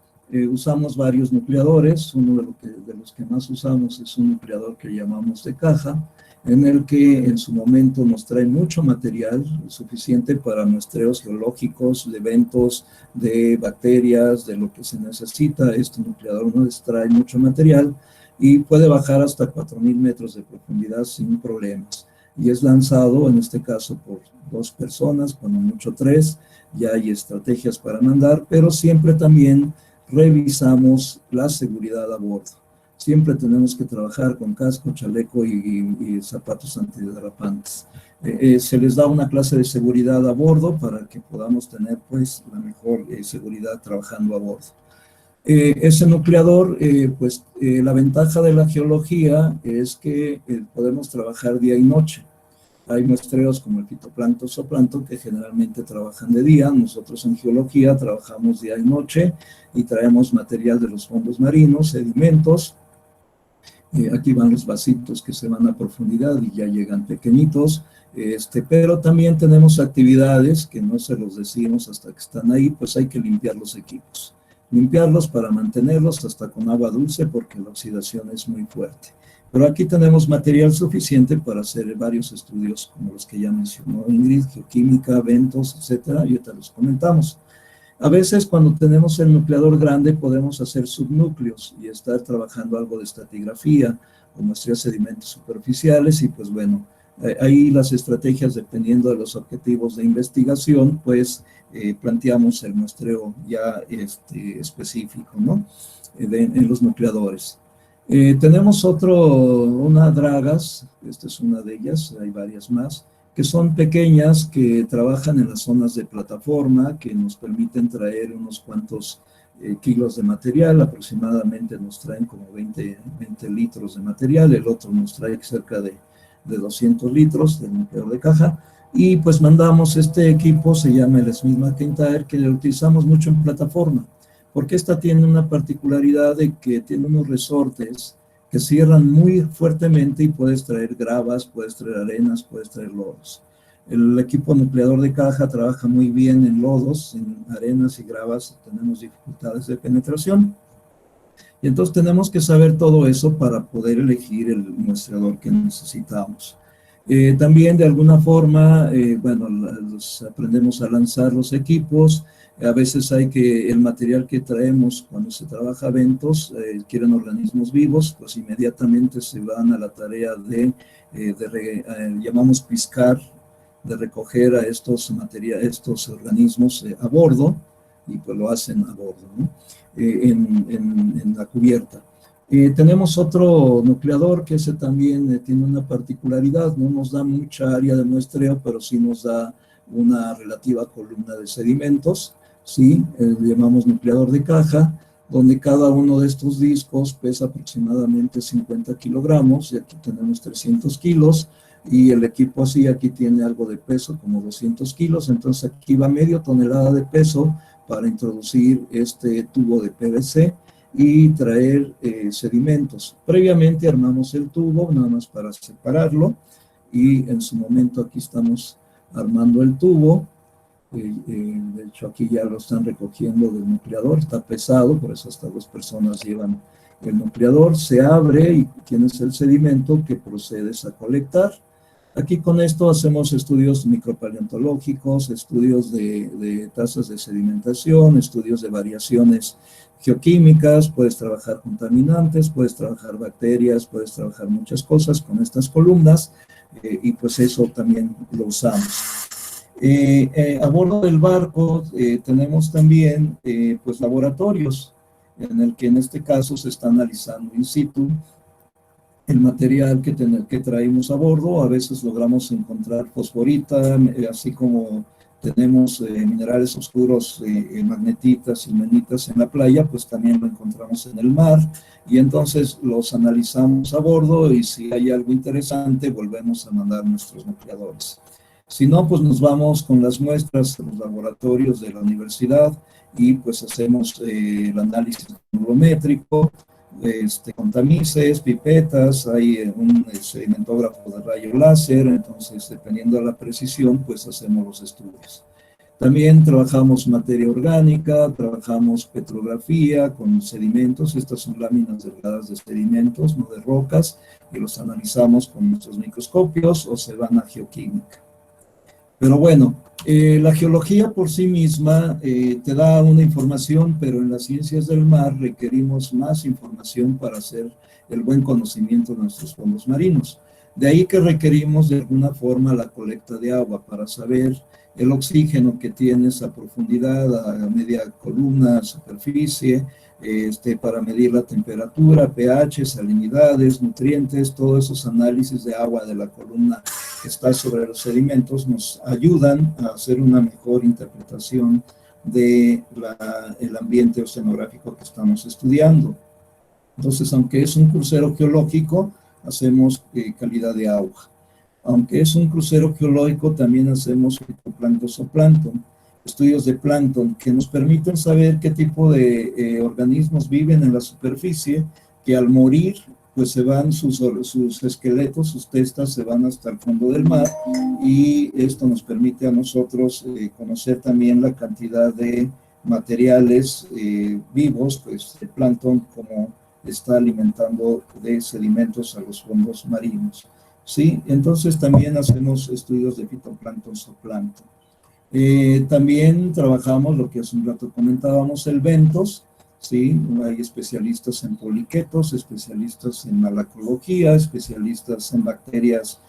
usamos varios nucleadores. Uno de los que más usamos es un nucleador que llamamos de caja, en el que en su momento nos trae mucho material suficiente para muestreos geológicos, de eventos, de bacterias, de lo que se necesita. Este nucleador nos trae mucho material y puede bajar hasta 4,000 metros de profundidad sin problemas. Y es lanzado, en este caso, por 2 personas, cuando mucho 3. Ya hay estrategias para mandar, pero siempre también revisamos la seguridad a bordo. Siempre tenemos que trabajar con casco, chaleco y zapatos antiderrapantes. Se les da una clase de seguridad a bordo para que podamos tener pues la mejor seguridad trabajando a bordo. Ese nucleador, la ventaja de la geología es que podemos trabajar día y noche. Hay muestreos como el fitoplancton, zooplancton, que generalmente trabajan de día. Nosotros en geología trabajamos día y noche y traemos material de los fondos marinos, sedimentos. Aquí van los vasitos que se van a profundidad y ya llegan pequeñitos. Pero también tenemos actividades que no se los decimos hasta que están ahí, pues hay que limpiar los equipos. Limpiarlos para mantenerlos hasta con agua dulce porque la oxidación es muy fuerte. Pero aquí tenemos material suficiente para hacer varios estudios como los que ya mencionó Ingrid, geoquímica, ventos, etcétera, y ahorita los comentamos. A veces cuando tenemos el nucleador grande podemos hacer subnúcleos y estar trabajando algo de estratigrafía o muestrear sedimentos superficiales y pues bueno, ahí las estrategias dependiendo de los objetivos de investigación, pues planteamos el muestreo ya específico, ¿no? En los nucleadores. Tenemos unas dragas, esta es una de ellas, hay varias más, que son pequeñas, que trabajan en las zonas de plataforma, que nos permiten traer unos cuantos kilos de material, aproximadamente nos traen como 20 litros de material, el otro nos trae cerca de 200 litros del nucleador de caja, y pues mandamos este equipo, se llama el Smith McIntyre, que lo utilizamos mucho en plataforma, porque esta tiene una particularidad de que tiene unos resortes que cierran muy fuertemente y puedes traer gravas, puedes traer arenas, puedes traer lodos. El equipo nucleador de caja trabaja muy bien en lodos, en arenas y gravas, tenemos dificultades de penetración. Y entonces tenemos que saber todo eso para poder elegir el muestreador que necesitamos. También de alguna forma, aprendemos a lanzar los equipos. A veces el material que traemos cuando se trabaja ventos, quieren organismos vivos, pues inmediatamente se van a la tarea llamamos piscar, de recoger a estos organismos a bordo, y pues lo hacen a bordo, ¿no? En la cubierta. Tenemos otro nucleador que ese también tiene una particularidad, no nos da mucha área de muestreo, pero sí nos da una relativa columna de sedimentos, ¿sí? Llamamos nucleador de caja, donde cada uno de estos discos pesa aproximadamente 50 kilogramos, y aquí tenemos 300 kilos, y el equipo así aquí tiene algo de peso, como 200 kilos, entonces aquí va medio tonelada de peso para introducir este tubo de PVC y traer sedimentos. Previamente armamos el tubo, nada más para separarlo, y en su momento aquí estamos armando el tubo. De hecho, aquí ya lo están recogiendo del nucleador, está pesado, por eso hasta 2 personas llevan el nucleador, se abre y tienes el sedimento que procedes a colectar. Aquí con esto hacemos estudios micropaleontológicos, estudios de tasas de sedimentación, estudios de variaciones geoquímicas, puedes trabajar contaminantes, puedes trabajar bacterias, puedes trabajar muchas cosas con estas columnas, y pues eso también lo usamos. A bordo del barco tenemos también pues laboratorios en el que en este caso se está analizando in situ el material que traemos a bordo. A veces logramos encontrar fosforita, así como tenemos minerales oscuros, magnetitas y menitas en la playa, pues también lo encontramos en el mar, y entonces los analizamos a bordo, y si hay algo interesante, volvemos a mandar nuestros nucleadores. Si no, pues nos vamos con las muestras a los laboratorios de la universidad, y pues hacemos el análisis volumétrico, con tamices, pipetas, hay un sedimentógrafo de rayo láser, entonces dependiendo de la precisión, pues hacemos los estudios. También trabajamos materia orgánica, trabajamos petrografía con sedimentos, estas son láminas delgadas de sedimentos, no de rocas, y los analizamos con nuestros microscopios o se van a geoquímica. Pero bueno, la geología por sí misma te da una información, pero en las ciencias del mar requerimos más información para hacer el buen conocimiento de nuestros fondos marinos. De ahí que requerimos de alguna forma la colecta de agua para saber el oxígeno que tienes a profundidad, a media columna, a superficie, para medir la temperatura, pH, salinidades, nutrientes, todos esos análisis de agua de la columna que está sobre los sedimentos nos ayudan a hacer una mejor interpretación del ambiente oceanográfico que estamos estudiando. Entonces, aunque es un crucero geológico, hacemos calidad de agua. Aunque es un crucero geológico, también hacemos fitoplancton, zooplancton, estudios de plancton que nos permiten saber qué tipo de organismos viven en la superficie, que al morir pues se van sus esqueletos, sus testas se van hasta el fondo del mar, y esto nos permite a nosotros conocer también la cantidad de materiales vivos, pues el plancton como está alimentando de sedimentos a los fondos marinos. ¿Sí? Entonces también hacemos estudios de fitoplancton, zooplancton. También trabajamos lo que hace un rato comentábamos, el bentos, ¿sí? Hay especialistas en poliquetos, especialistas en malacología, especialistas en bacterias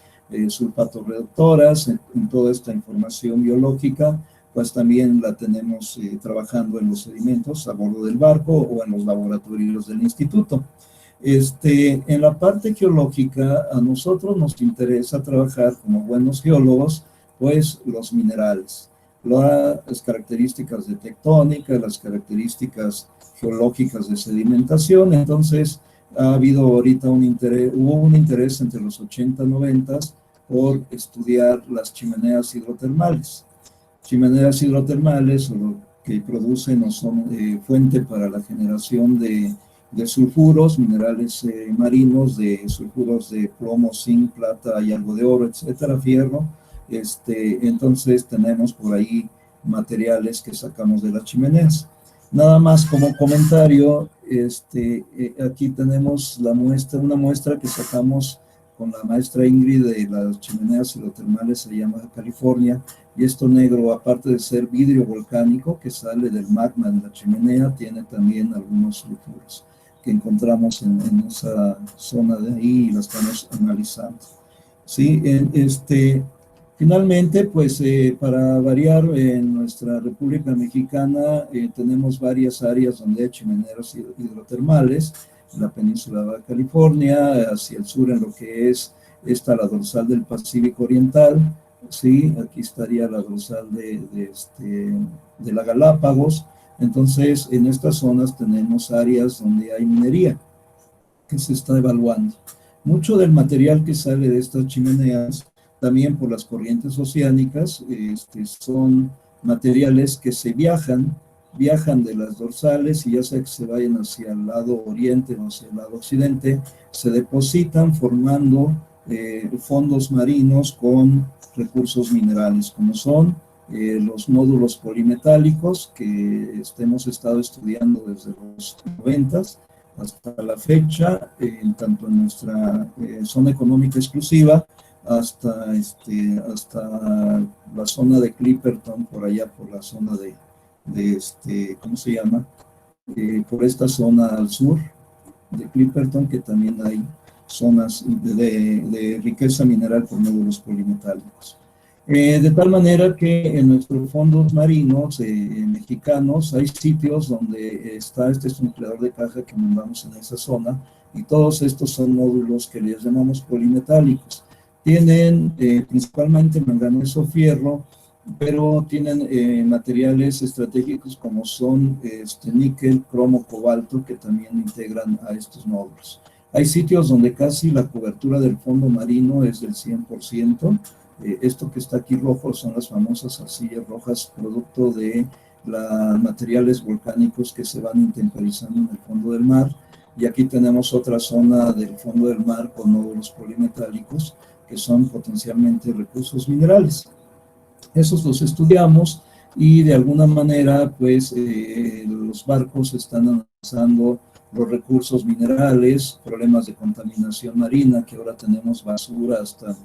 sulfatorreductoras, en toda esta información biológica, pues también la tenemos trabajando en los sedimentos a bordo del barco o en los laboratorios del instituto. En la parte geológica, a nosotros nos interesa trabajar como buenos geólogos, pues los minerales, las características de tectónica, las características geológicas de sedimentación. Entonces ha habido ahorita hubo un interés entre los 80 y 90 por estudiar las chimeneas hidrotermales. Chimeneas hidrotermales, o lo que producen o son fuente para la generación de sulfuros, minerales marinos, de sulfuros de plomo, zinc, plata y algo de oro, etcétera, fierro. Entonces tenemos por ahí materiales que sacamos de las chimeneas. Nada más como comentario, aquí tenemos una muestra que sacamos con la maestra Ingrid de las chimeneas hidrotermales allá en Baja California, y esto negro, aparte de ser vidrio volcánico que sale del magma de la chimenea, tiene también algunos sulfuros que encontramos en esa zona de ahí y la estamos analizando. Sí, finalmente, pues para variar, en nuestra República Mexicana tenemos varias áreas donde hay chimeneas hidrotermales, en la península de Baja California, hacia el sur en lo que es la dorsal del Pacífico Oriental, sí, aquí estaría la dorsal de la Galápagos. Entonces, en estas zonas tenemos áreas donde hay minería que se está evaluando. Mucho del material que sale de estas chimeneas, también por las corrientes oceánicas, son materiales que se viajan de las dorsales, y ya sea que se vayan hacia el lado oriente o hacia el lado occidente, se depositan formando fondos marinos con recursos minerales, como son los nódulos polimetálicos que hemos estado estudiando desde los 90 hasta la fecha, tanto en nuestra zona económica exclusiva hasta la zona de Clipperton, por allá por la zona ¿cómo se llama? Por esta zona al sur de Clipperton, que también hay zonas de riqueza mineral por nódulos polimetálicos. De tal manera que en nuestros fondos marinos mexicanos hay sitios donde está este nucleador de caja que mandamos en esa zona, y todos estos son nódulos que les llamamos polimetálicos. Tienen principalmente manganeso, fierro, pero tienen materiales estratégicos como son níquel, cromo, cobalto, que también integran a estos nódulos. Hay sitios donde casi la cobertura del fondo marino es del 100%. Esto que está aquí rojo son las famosas arcillas rojas, producto de los materiales volcánicos que se van intemperizando en el fondo del mar. Y aquí tenemos otra zona del fondo del mar con nódulos polimetálicos, que son potencialmente recursos minerales. Esos los estudiamos y de alguna manera, pues, los barcos están analizando los recursos minerales, problemas de contaminación marina, que ahora tenemos basura hasta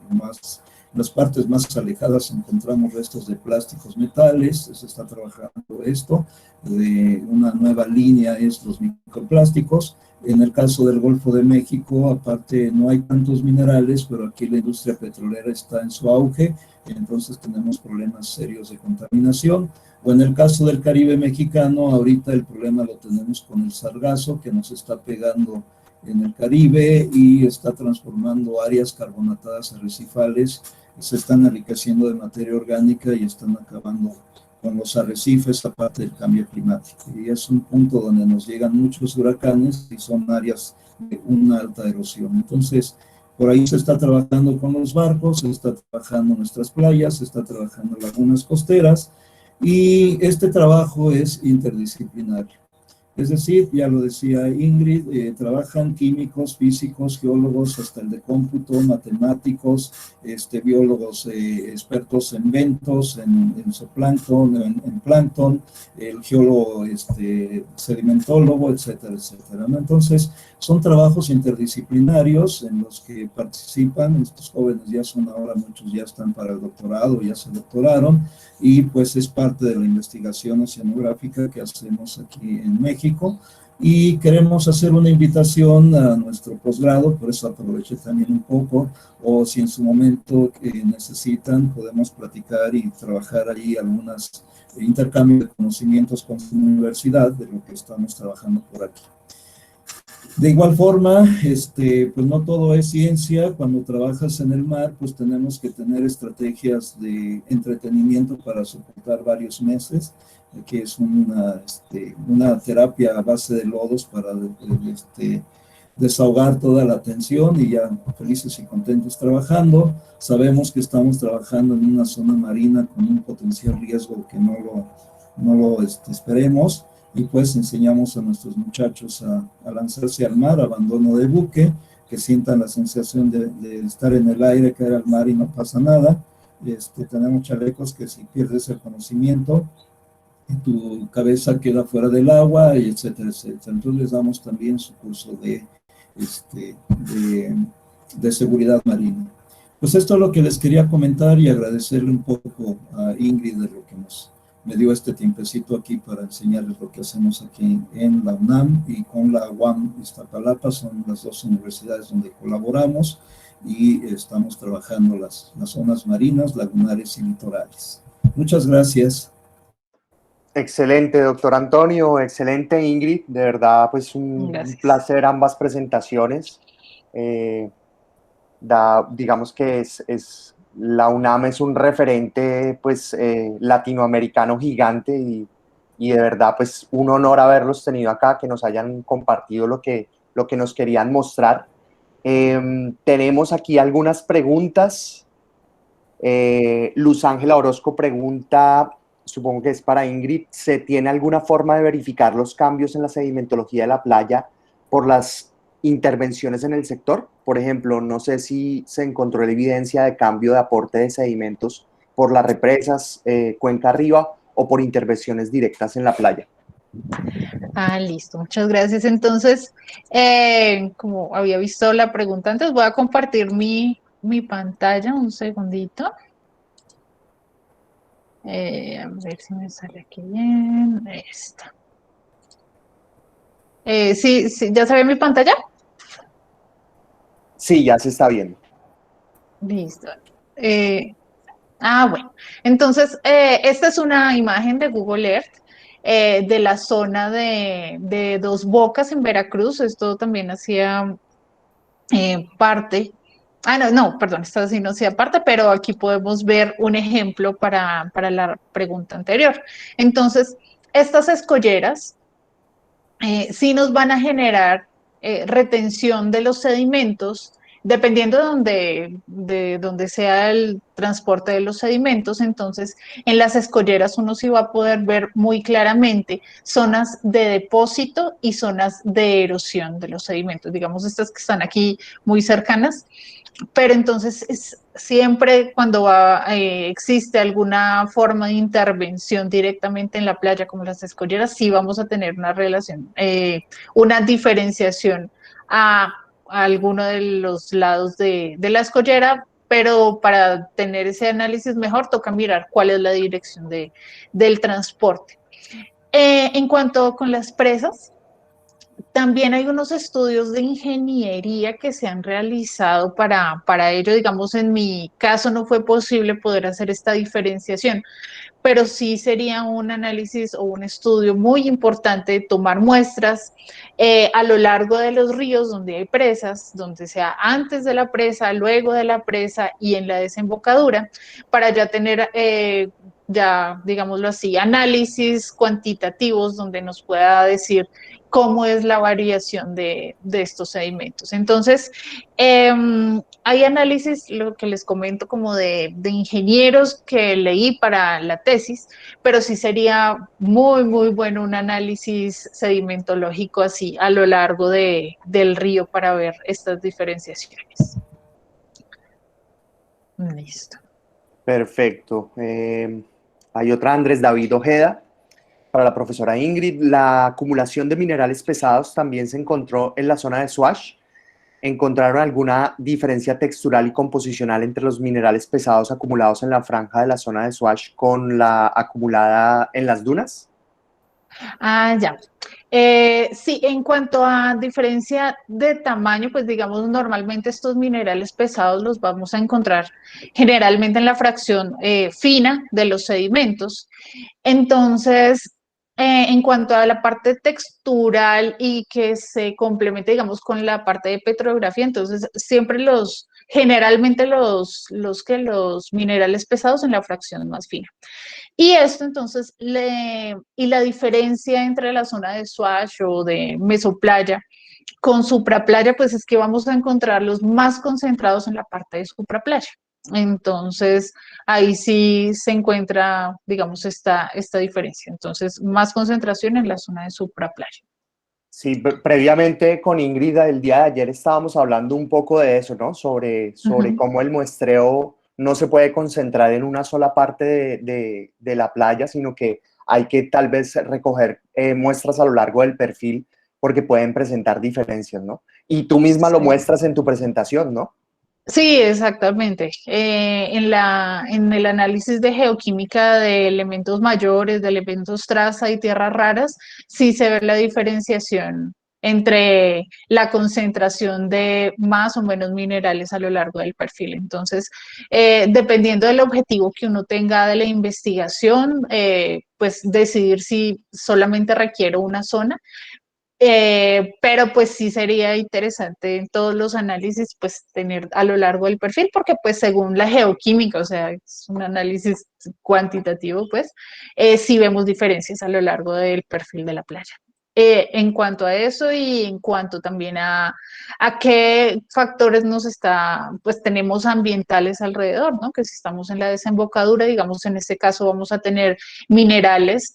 las partes más alejadas encontramos restos de plásticos, metales. Se está trabajando esto, de una nueva línea es los microplásticos. En el caso del Golfo de México, aparte no hay tantos minerales, pero aquí la industria petrolera está en su auge, entonces tenemos problemas serios de contaminación. O en el caso del Caribe mexicano, ahorita el problema lo tenemos con el sargazo, que nos está pegando en el Caribe y está transformando áreas carbonatadas arrecifales, se están enriqueciendo de materia orgánica y están acabando con los arrecifes, aparte del cambio climático. Y es un punto donde nos llegan muchos huracanes y son áreas de una alta erosión. Entonces, por ahí se está trabajando con los barcos, se está trabajando en nuestras playas, se está trabajando en lagunas costeras, y este trabajo es interdisciplinario. Es decir, ya lo decía Ingrid, trabajan químicos, físicos, geólogos, hasta el de cómputo, matemáticos, biólogos expertos en bentos, en zooplancton, en plancton, el geólogo sedimentólogo, etcétera, etcétera, ¿no? Entonces, son trabajos interdisciplinarios en los que participan. Estos jóvenes ya son ahora, muchos ya están para el doctorado, ya se doctoraron, y pues es parte de la investigación oceanográfica que hacemos aquí en México. Y queremos hacer una invitación a nuestro posgrado, por eso aproveché también un poco, o si en su momento necesitan, podemos platicar y trabajar allí algunos intercambios de conocimientos con su universidad de lo que estamos trabajando por aquí. De igual forma, pues no todo es ciencia. Cuando trabajas en el mar, pues tenemos que tener estrategias de entretenimiento para soportar varios meses, que es una terapia a base de lodos para desahogar toda la tensión, y ya felices y contentos trabajando. Sabemos que estamos trabajando en una zona marina con un potencial riesgo que no lo esperemos, y pues enseñamos a nuestros muchachos a lanzarse al mar, abandono de buque, que sientan la sensación de estar en el aire, caer al mar y no pasa nada. Tenemos chalecos que si pierdes el conocimiento, tu cabeza queda fuera del agua, y etcétera, etcétera. Entonces les damos también su curso de seguridad marina. Pues esto es lo que les quería comentar, y agradecerle un poco a Ingrid de lo que me dio este tiempecito aquí para enseñarles lo que hacemos aquí en la UNAM y con la UAM Iztapalapa. Son las dos universidades donde colaboramos y estamos trabajando las zonas marinas, lagunares y litorales. Muchas gracias. Excelente, doctor Antonio, excelente, Ingrid, de verdad, pues un placer ambas presentaciones. Digamos que la UNAM es un referente, pues, latinoamericano gigante, y de verdad, pues, un honor haberlos tenido acá, que nos hayan compartido lo que nos querían mostrar. Tenemos aquí algunas preguntas. Luz Ángela Orozco pregunta, supongo que es para Ingrid: ¿se tiene alguna forma de verificar los cambios en la sedimentología de la playa por las intervenciones en el sector. Por ejemplo, no sé si se encontró la evidencia de cambio de aporte de sedimentos por las represas, cuenca arriba o por intervenciones directas en la playa. Ah, listo, muchas gracias. Entonces, como había visto la pregunta antes, voy a compartir mi pantalla un segundito. A ver si me sale aquí bien. Esta. Sí, sí, ¿ya se ve mi pantalla? Sí, ya se está viendo. Listo. Eh, bueno. Entonces, esta es una imagen de Google Earth de la zona de Dos Bocas en Veracruz. Esto también hacía parte. Ah, no, no, perdón, esta sí no hacía parte, pero aquí podemos ver un ejemplo para la pregunta anterior. Entonces, estas escolleras sí nos van a generar retención de los sedimentos, dependiendo de donde sea el transporte de los sedimentos. Entonces, en las escolleras uno sí va a poder ver muy claramente zonas de depósito y zonas de erosión de los sedimentos, digamos estas que están aquí muy cercanas. Pero entonces siempre cuando existe alguna forma de intervención directamente en la playa, como las escolleras, sí vamos a tener una relación, una diferenciación a alguno de los lados de la escollera, pero para tener ese análisis mejor toca mirar cuál es la dirección del transporte. En cuanto con las presas, también hay unos estudios de ingeniería que se han realizado para ello. Digamos, en mi caso no fue posible poder hacer esta diferenciación, pero sí sería un análisis o un estudio muy importante de tomar muestras a lo largo de los ríos donde hay presas, donde sea antes de la presa, luego de la presa y en la desembocadura, para ya tener, ya digámoslo así, análisis cuantitativos donde nos pueda decir cómo es la variación de estos sedimentos. Entonces, hay análisis, lo que les comento, como de ingenieros que leí para la tesis, pero sí sería muy, muy bueno un análisis sedimentológico así a lo largo del río para ver estas diferenciaciones. Listo. Perfecto. Hay otra, Andrés David Ojeda. Para la profesora Ingrid, la acumulación de minerales pesados también se encontró en la zona de Swash. ¿Encontraron alguna diferencia textural y composicional entre los minerales pesados acumulados en la franja de la zona de Swash con la acumulada en las dunas? Ya. Sí, en cuanto a diferencia de tamaño, pues digamos, normalmente estos minerales pesados los vamos a encontrar generalmente en la fracción fina de los sedimentos. Entonces, en cuanto a la parte textural y que se complemente, digamos, con la parte de petrografía, entonces siempre generalmente los minerales pesados en la fracción más fina. Y esto entonces, y la diferencia entre la zona de Swash o de Mesoplaya con Supraplaya, pues es que vamos a encontrarlos más concentrados en la parte de Supraplaya. Entonces, ahí sí se encuentra, digamos, esta diferencia. Entonces, más concentración en la zona de Supraplaya. Sí, previamente con Ingrid el día de ayer estábamos hablando un poco de eso, ¿no? Sobre cómo el muestreo no se puede concentrar en una sola parte de la playa, sino que hay que tal vez recoger muestras a lo largo del perfil porque pueden presentar diferencias, ¿no? Y tú misma lo Sí. muestras en tu presentación, ¿no? Sí, exactamente. En el análisis de geoquímica de elementos mayores, de elementos traza y tierras raras, sí se ve la diferenciación entre la concentración de más o menos minerales a lo largo del perfil. Entonces, dependiendo del objetivo que uno tenga de la investigación, pues decidir si solamente requiere una zona, pero pues sí sería interesante en todos los análisis pues tener a lo largo del perfil, porque pues según la geoquímica, o sea, es un análisis cuantitativo, pues sí vemos diferencias a lo largo del perfil de la playa. en cuanto a eso y en cuanto también a qué factores pues tenemos ambientales alrededor, ¿no? Que si estamos en la desembocadura, digamos, en este caso vamos a tener minerales,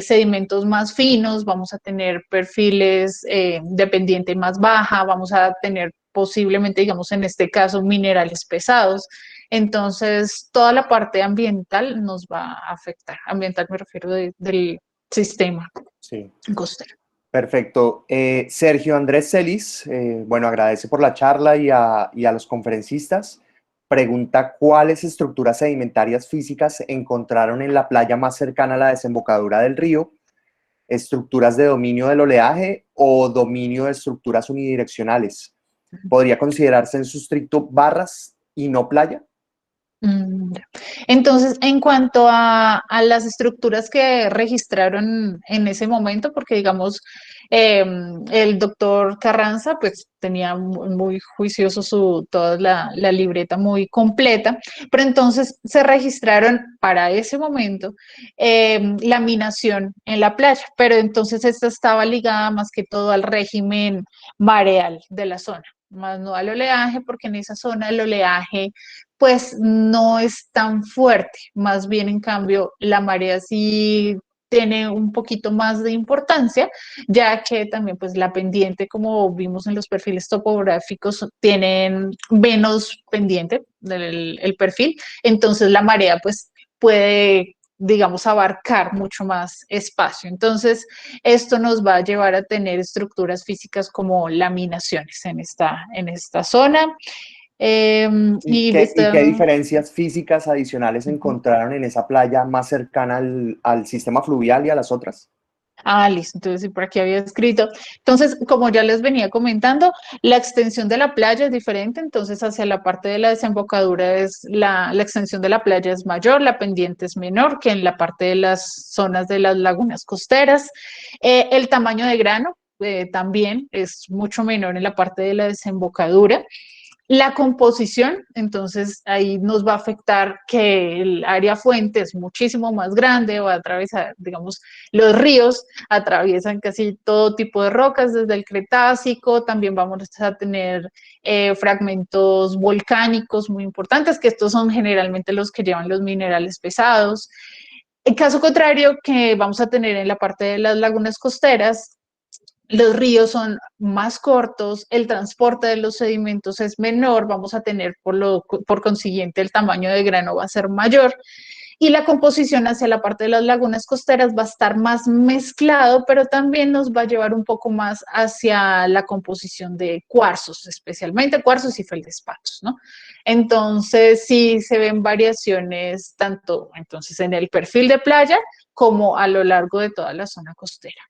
sedimentos más finos, vamos a tener perfiles de pendiente más baja, vamos a tener posiblemente, digamos, en este caso, minerales pesados. Entonces, toda la parte ambiental nos va a afectar. Ambiental me refiero del sistema Sí. costero. Perfecto. Sergio Andrés Celis, bueno, agradece por la charla y a los conferencistas. Pregunta, ¿cuáles estructuras sedimentarias físicas encontraron en la playa más cercana a la desembocadura del río? ¿Estructuras de dominio del oleaje o dominio de estructuras unidireccionales? ¿Podría considerarse en su estricto barras y no playa? Entonces, en cuanto a las estructuras que registraron en ese momento, porque digamos, el doctor Carranza pues tenía muy juicioso toda la libreta muy completa, pero entonces se registraron para ese momento laminación en la playa, pero entonces esta estaba ligada más que todo al régimen mareal de la zona, más no al oleaje, porque en esa zona el oleaje pues no es tan fuerte, más bien en cambio la marea sí tiene un poquito más de importancia, ya que también pues la pendiente, como vimos en los perfiles topográficos, tienen menos pendiente del el perfil, entonces la marea pues puede, digamos, abarcar mucho más espacio. Entonces, esto nos va a llevar a tener estructuras físicas como laminaciones en esta zona. ¿Y qué diferencias físicas adicionales encontraron en esa playa más cercana al sistema fluvial y a las otras? Listo, entonces sí, por aquí había escrito. Entonces, como ya les venía comentando, la extensión de la playa es diferente, entonces hacia la parte de la desembocadura la extensión de la playa es mayor, la pendiente es menor que en la parte de las zonas de las lagunas costeras. El tamaño de grano también es mucho menor en la parte de la desembocadura. La composición, entonces ahí nos va a afectar que el área fuente es muchísimo más grande, va a atravesar, digamos, los ríos atraviesan casi todo tipo de rocas desde el Cretácico, también vamos a tener fragmentos volcánicos muy importantes, que estos son generalmente los que llevan los minerales pesados. En caso contrario, que vamos a tener en la parte de las lagunas costeras, los ríos son más cortos, el transporte de los sedimentos es menor, vamos a tener por consiguiente el tamaño de grano va a ser mayor y la composición hacia la parte de las lagunas costeras va a estar más mezclado, pero también nos va a llevar un poco más hacia la composición de cuarzos, especialmente cuarzos y feldespatos, ¿no? Entonces sí se ven variaciones tanto entonces en el perfil de playa como a lo largo de toda la zona costera.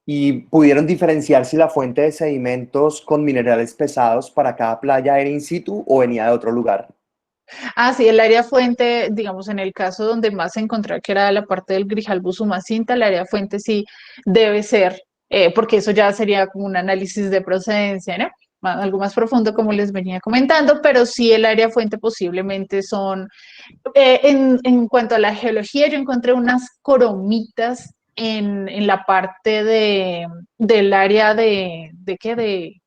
¿Y pudieron diferenciar si la fuente de sedimentos con minerales pesados para cada playa era in situ o venía de otro lugar? Sí, el área fuente, digamos, en el caso donde más se encontraba, que era la parte del Grijalbo Sumacinta, el área fuente sí debe ser, porque eso ya sería como un análisis de procedencia, ¿no? Algo más profundo, como les venía comentando, pero sí el área fuente posiblemente son, en cuanto a la geología, yo encontré unas coromitas en la parte del área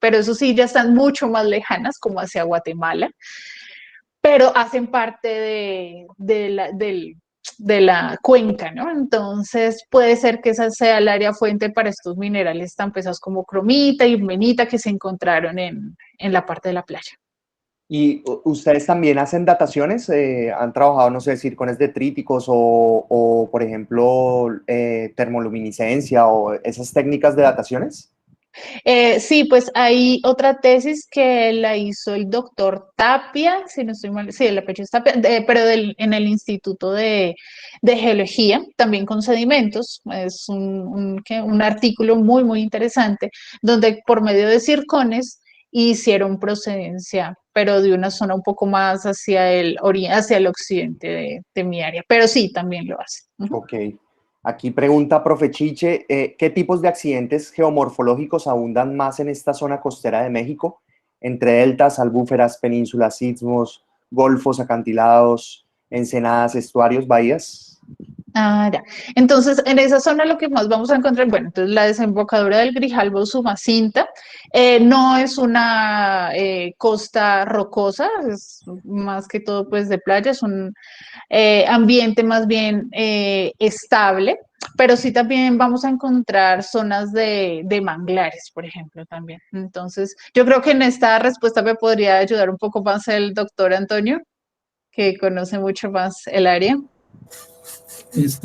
pero eso sí, ya están mucho más lejanas, como hacia Guatemala, pero hacen parte de la cuenca, ¿no? Entonces puede ser que esa sea el área fuente para estos minerales tan pesados como cromita y menita que se encontraron en la parte de la playa. ¿Y ustedes también hacen dataciones? ¿Han trabajado, no sé, circones detríticos o por ejemplo, termoluminiscencia o esas técnicas de dataciones? Sí, pues hay otra tesis que la hizo el doctor Tapia, si no estoy mal, sí, el apellido es Tapia, pero en el Instituto de Geología, también con sedimentos. Es un artículo muy, muy interesante, donde por medio de circones hicieron procedencia, pero de una zona un poco más hacia el occidente de mi área. Pero sí, también lo hace. Ok. Aquí pregunta, profe Chiche, ¿qué tipos de accidentes geomorfológicos abundan más en esta zona costera de México? Entre deltas, albúferas, penínsulas, istmos, golfos, acantilados, ensenadas, estuarios, bahías. Ah, ya. Entonces, en esa zona lo que más vamos a encontrar, bueno, entonces la desembocadura del Grijalbo Usumacinta no es una costa rocosa, es más que todo pues de playa, es un ambiente más bien estable, pero sí también vamos a encontrar zonas de manglares, por ejemplo, también. Entonces, yo creo que en esta respuesta me podría ayudar un poco más el doctor Antonio, que conoce mucho más el área.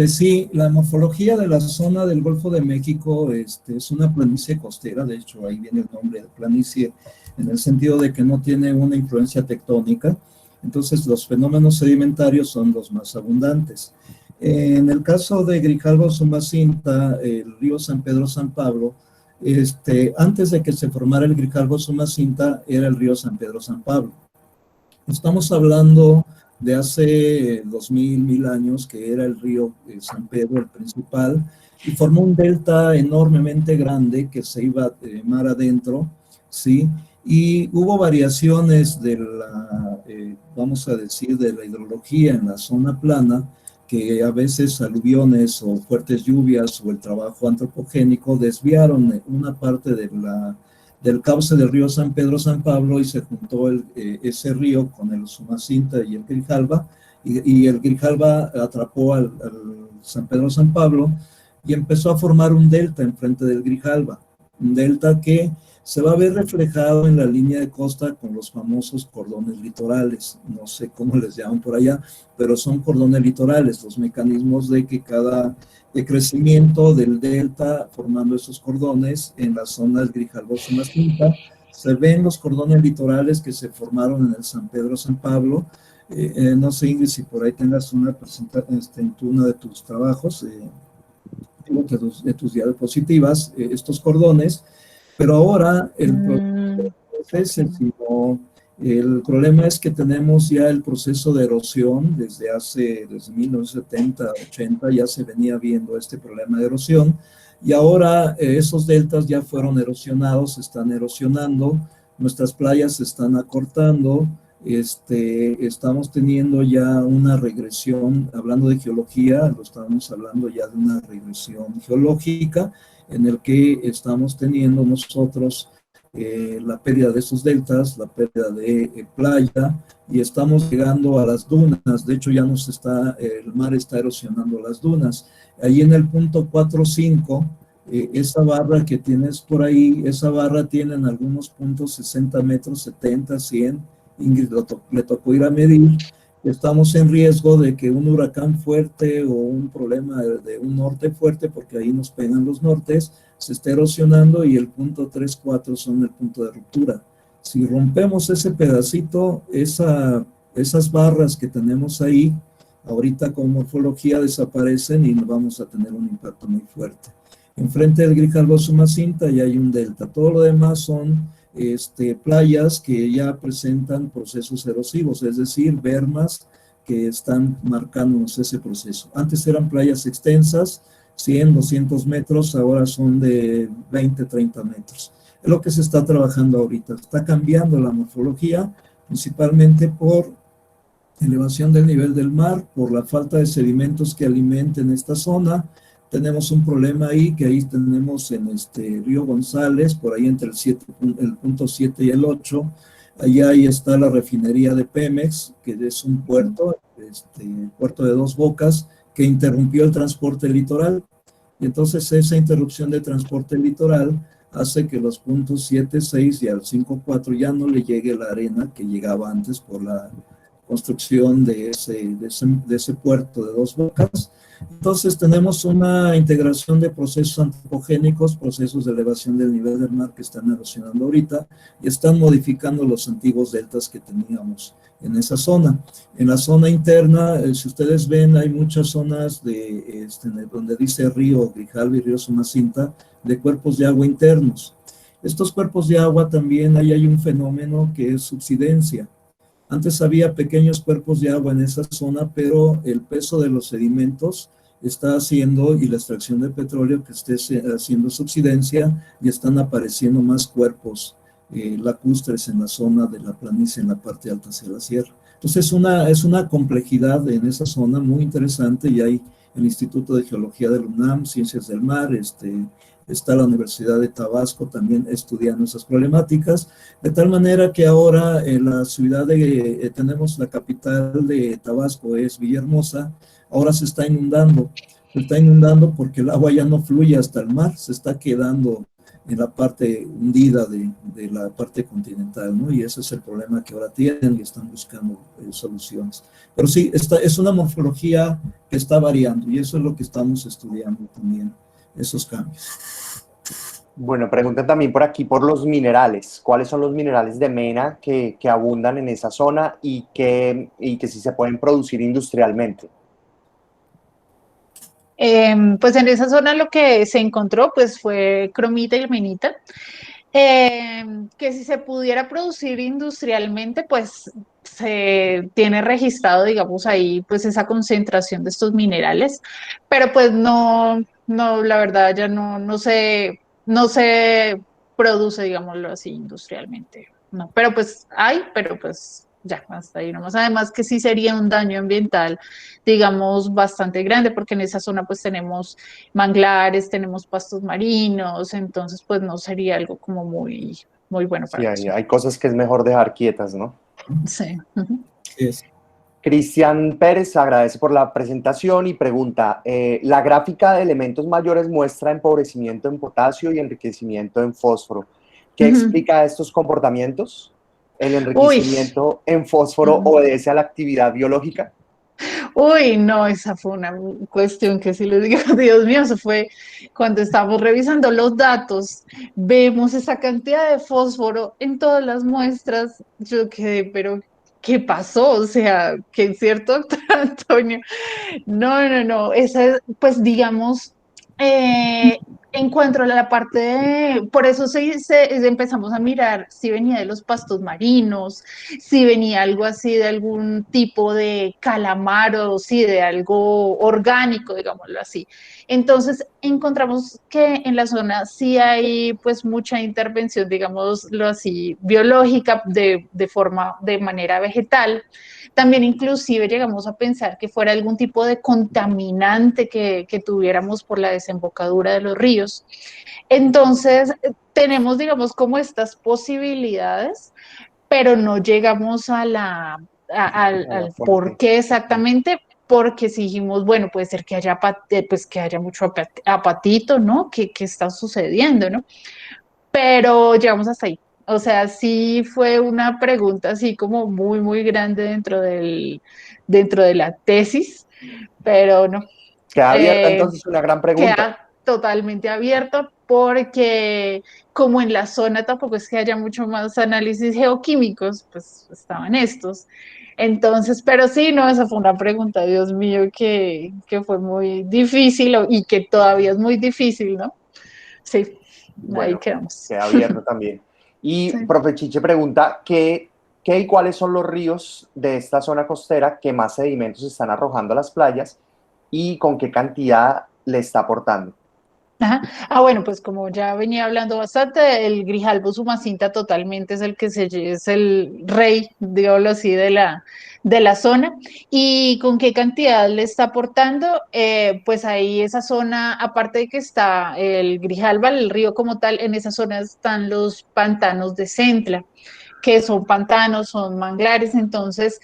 Sí, la morfología de la zona del Golfo de México es una planicie costera, de hecho ahí viene el nombre de planicie, en el sentido de que no tiene una influencia tectónica, entonces los fenómenos sedimentarios son los más abundantes. En el caso de Grijalbo Usumacinta, el río San Pedro San Pablo, antes de que se formara el Grijalbo Usumacinta, era el río San Pedro San Pablo. Estamos hablando de hace 2000 años, que era el río San Pedro, el principal, y formó un delta enormemente grande que se iba mar adentro, ¿sí? Y hubo variaciones de la, vamos a decir, de la hidrología en la zona plana, que a veces aluviones o fuertes lluvias o el trabajo antropogénico desviaron una parte del cauce del río San Pedro San Pablo y se juntó ese río con el Usumacinta y el Grijalba, y el Grijalba atrapó al San Pedro San Pablo y empezó a formar un delta enfrente del Grijalba, un delta que se va a ver reflejado en la línea de costa con los famosos cordones litorales, no sé cómo les llaman por allá, pero son cordones litorales, los mecanismos de que cada crecimiento del delta formando esos cordones en la zona del Grijalbo Usumacinta. Se ven los cordones litorales que se formaron en el San Pedro San Pablo. No sé, Ingrid, si por ahí tengas una presentación en uno de tus trabajos, de tus diapositivas, estos cordones, pero ahora el problema es ese, sino el problema es que tenemos ya el proceso de erosión desde 1970, 80 ya se venía viendo este problema de erosión y ahora esos deltas ya fueron erosionados, están erosionando, nuestras playas se están acortando, estamos teniendo ya una regresión, hablando de geología, lo estamos hablando ya de una regresión geológica en el que estamos teniendo nosotros la pérdida de esos deltas, la pérdida de playa, y estamos llegando a las dunas. De hecho, ya el mar está erosionando las dunas. Ahí en el punto 4.5, esa barra que tienes por ahí, esa barra tiene en algunos puntos 60 metros, 70, 100. Ingrid le tocó ir a medir. Estamos en riesgo de que un huracán fuerte o un problema de un norte fuerte, porque ahí nos pegan los nortes, se esté erosionando y el punto 3, 4 son el punto de ruptura. Si rompemos ese pedacito, esas barras que tenemos ahí, ahorita con morfología desaparecen y vamos a tener un impacto muy fuerte. Enfrente del Grijalbo Usumacinta ya hay un delta. Todo lo demás son playas que ya presentan procesos erosivos, es decir, bermas que están marcándonos ese proceso. Antes eran playas extensas, 100, 200 metros, ahora son de 20, 30 metros. Es lo que se está trabajando ahorita. Está cambiando la morfología, principalmente por elevación del nivel del mar, por la falta de sedimentos que alimenten esta zona. Tenemos un problema ahí, que ahí tenemos en Río González, por ahí entre el punto 7 y el 8, allá ahí está la refinería de Pemex, que es un puerto, puerto de Dos Bocas, que interrumpió el transporte litoral, y entonces esa interrupción de transporte litoral hace que los puntos 7, 6 y al 5, 4 ya no le llegue la arena que llegaba antes por la construcción de ese puerto de Dos Bocas. Entonces tenemos una integración de procesos antropogénicos, procesos de elevación del nivel del mar que están erosionando ahorita y están modificando los antiguos deltas que teníamos en esa zona. En la zona interna, si ustedes ven, hay muchas zonas donde dice río Grijalba y río Usumacinta, de cuerpos de agua internos. Estos cuerpos de agua también, ahí hay un fenómeno que es subsidencia. Antes había pequeños cuerpos de agua en esa zona, pero el peso de los sedimentos está haciendo, y la extracción de petróleo que esté haciendo subsidencia, y están apareciendo más cuerpos lacustres en la zona de la planicie, en la parte alta hacia la sierra. Entonces es una complejidad en esa zona muy interesante, y hay el Instituto de Geología del UNAM, Ciencias del Mar, está la Universidad de Tabasco también estudiando esas problemáticas, de tal manera que ahora en la ciudad tenemos la capital de Tabasco, es Villahermosa, ahora se está inundando porque el agua ya no fluye hasta el mar, se está quedando en la parte hundida de la parte continental, ¿no? Y ese es el problema que ahora tienen y están buscando soluciones. Pero sí, es una morfología que está variando y eso es lo que estamos estudiando también, esos cambios. Bueno, preguntan también por aquí por los minerales. ¿Cuáles son los minerales de mena que abundan en esa zona y que sí se pueden producir industrialmente? Pues en esa zona lo que se encontró pues fue cromita y ilmenita, que si se pudiera producir industrialmente pues se tiene registrado digamos ahí pues esa concentración de estos minerales, pero pues no, la verdad ya no se produce digámoslo así industrialmente, no, pero pues hay, pero pues ya, hasta ahí nomás. Además que sí sería un daño ambiental digamos, bastante grande, porque en esa zona pues tenemos manglares, tenemos pastos marinos, entonces pues no sería algo como muy bueno para Sí, la zona. hay cosas que es mejor dejar quietas, ¿no? Sí. Ujú. Es, Cristian Pérez agradece por la presentación y pregunta, la gráfica de elementos mayores muestra empobrecimiento en potasio y enriquecimiento en fósforo. ¿Qué Ujú. explica estos comportamientos? ¿El Uy, enriquecimiento en fósforo ujú. obedece a la actividad biológica? Uy, no, esa fue una cuestión que sí les digo, Dios mío, eso fue cuando estábamos revisando los datos, vemos esa cantidad de fósforo en todas las muestras, yo quedé, pero ¿qué pasó? O sea, que es cierto, doctor Antonio. No, esa es, pues digamos, eh, en cuanto a la parte de, por eso empezamos a mirar si venía de los pastos marinos, si venía algo así de algún tipo de calamar o si de algo orgánico, digámoslo así. Entonces encontramos que en la zona sí hay pues mucha intervención, digámoslo así, biológica de manera vegetal. También inclusive llegamos a pensar que fuera algún tipo de contaminante que tuviéramos por la desembocadura de los ríos. Entonces, tenemos, digamos, como estas posibilidades, pero no llegamos A la al por fuente. qué exactamente, porque si dijimos, bueno, puede ser que haya, pues, que haya mucho apatito, ¿no? ¿Qué está sucediendo, no? Pero llegamos hasta ahí. O sea, sí fue una pregunta así como muy grande dentro de la tesis, pero no, Queda abierta eh, entonces una gran pregunta. queda totalmente abierto porque como en la zona tampoco es que haya mucho más análisis geoquímicos, pues estaban estos. Entonces, pero sí, no, esa fue una pregunta, Dios mío, que fue muy difícil y que todavía es muy difícil, ¿no? Sí, ahí Bueno, quedamos. queda abierto también. Y Sí. profe Chiche pregunta, ¿qué y cuáles son los ríos de esta zona costera que más sedimentos están arrojando a las playas y con qué cantidad le está aportando? Ajá. Ah, bueno, pues como ya venía hablando bastante, el Grijalbo Sumacinta totalmente es el que es el rey, digámoslo así, de la zona. ¿Y con qué cantidad le está aportando? Pues ahí esa zona, aparte de que está el Grijalba, el río como tal, en esa zona están los pantanos de Centla, que son pantanos, son manglares, entonces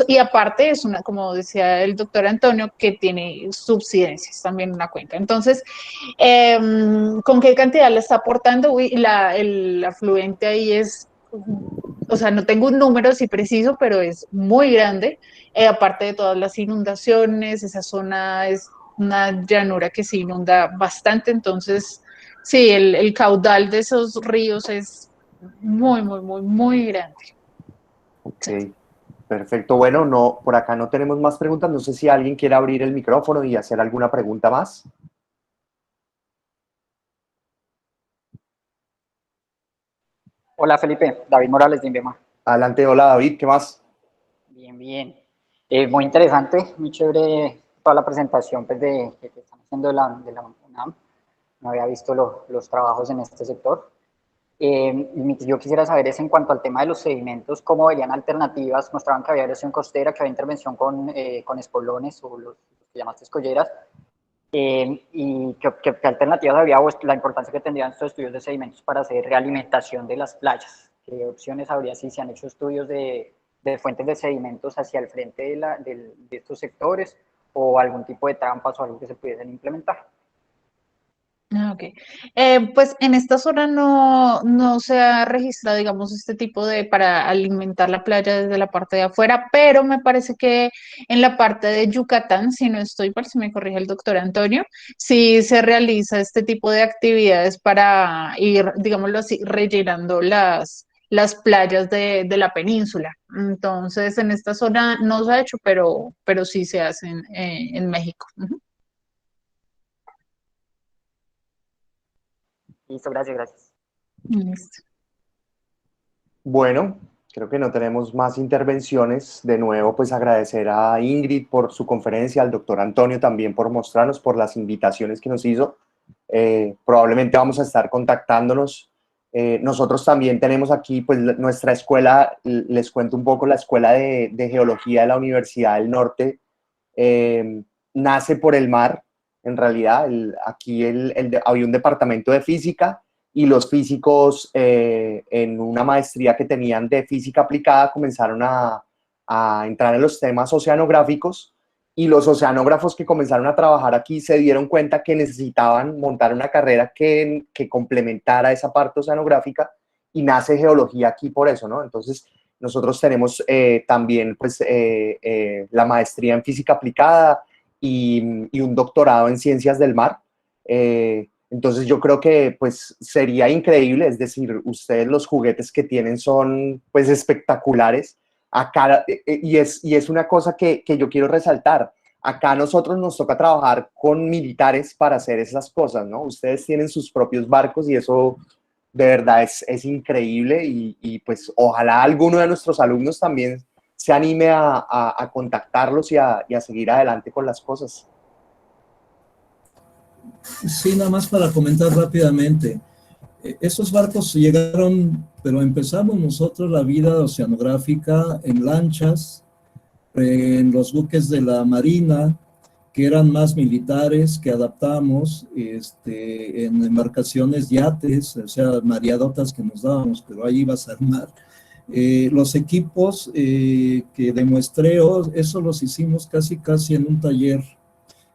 y aparte es una, como decía el doctor Antonio, que tiene subsidencias también una cuenca. Entonces, ¿con qué cantidad le está aportando? Uy, el afluente ahí es, o sea, no tengo un número así preciso, pero es muy grande. Aparte de todas las inundaciones, esa zona es una llanura que se inunda bastante, entonces, sí, el caudal de esos ríos es muy grande. Ok, Sí. perfecto. Bueno, no, por acá no tenemos más preguntas. No sé si alguien quiere abrir el micrófono y hacer alguna pregunta más. Hola Felipe, David Morales de Inviema. Adelante, hola David, ¿qué más? Bien, bien. Muy interesante, muy chévere toda la presentación pues, que están haciendo de la UNAM. No había visto los trabajos en este sector. Yo quisiera saber es en cuanto al tema de los sedimentos, cómo verían alternativas. Mostraban que había erosión costera, que había intervención con espolones o los que llamaste escolleras, y qué alternativas habría, o la importancia que tendrían estos estudios de sedimentos para hacer realimentación de las playas. ¿Qué opciones habría si se han hecho estudios de fuentes de sedimentos hacia el frente de estos sectores, o algún tipo de trampas o algo que se pudiesen implementar? Ok. Pues en esta zona no se ha registrado, digamos, este tipo para alimentar la playa desde la parte de afuera, pero me parece que en la parte de Yucatán, si no estoy, por si me corrige el doctor Antonio, sí se realiza este tipo de actividades para ir, digámoslo así, rellenando las playas de la península. Entonces, en esta zona no se ha hecho, pero sí se hace en México. Ujú. Listo, gracias, gracias. Listo. Bueno, creo que no tenemos más intervenciones. De nuevo, pues agradecer a Ingrid por su conferencia, al doctor Antonio también por mostrarnos, por las invitaciones que nos hizo. Probablemente vamos a estar contactándonos. Nosotros también tenemos aquí, pues, nuestra escuela. Les cuento un poco, la Escuela de Geología de la Universidad del Norte nace por el mar, en realidad. Aquí había un departamento de física, y los físicos en una maestría que tenían de física aplicada comenzaron a entrar en los temas oceanográficos, y los oceanógrafos que comenzaron a trabajar aquí se dieron cuenta que necesitaban montar una carrera que complementara esa parte oceanográfica, y nace geología aquí por eso, ¿no? Entonces, nosotros tenemos también pues, la maestría en física aplicada y un doctorado en ciencias del mar. Entonces yo creo que pues sería increíble, es decir, ustedes los juguetes que tienen son pues espectaculares. Acá, y es una cosa que yo quiero resaltar, acá a nosotros nos toca trabajar con militares para hacer esas cosas, ¿no? Ustedes tienen sus propios barcos y eso de verdad es increíble, y pues ojalá alguno de nuestros alumnos también se anime a contactarlos y a seguir adelante con las cosas. Sí, nada más para comentar rápidamente. Esos barcos llegaron, pero empezamos nosotros la vida oceanográfica en lanchas, en los buques de la Marina, que eran más militares, que adaptamos en embarcaciones, yates, o sea, mareadotas que nos dábamos, pero ahí ibas al mar. Los equipos que de muestreo, eso los hicimos casi en un taller.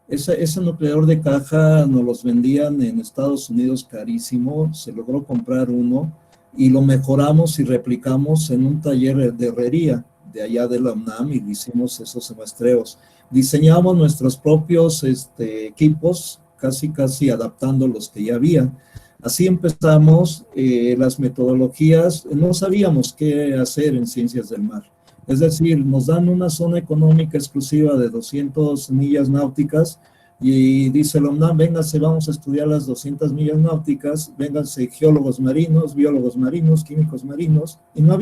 Ese nucleador de caja nos los vendían en Estados Unidos carísimo, se logró comprar uno y lo mejoramos y replicamos en un taller de herrería de allá de la UNAM, y hicimos esos muestreos. Diseñamos nuestros propios equipos, casi adaptando los que ya había. Así empezamos. Las metodologías, no sabíamos qué hacer en ciencias del mar. Es decir, nos dan una zona económica exclusiva de 200 millas náuticas y dice la UNAM, vénganse, vamos a estudiar las 200 millas náuticas, vénganse geólogos marinos, biólogos marinos, químicos marinos, y no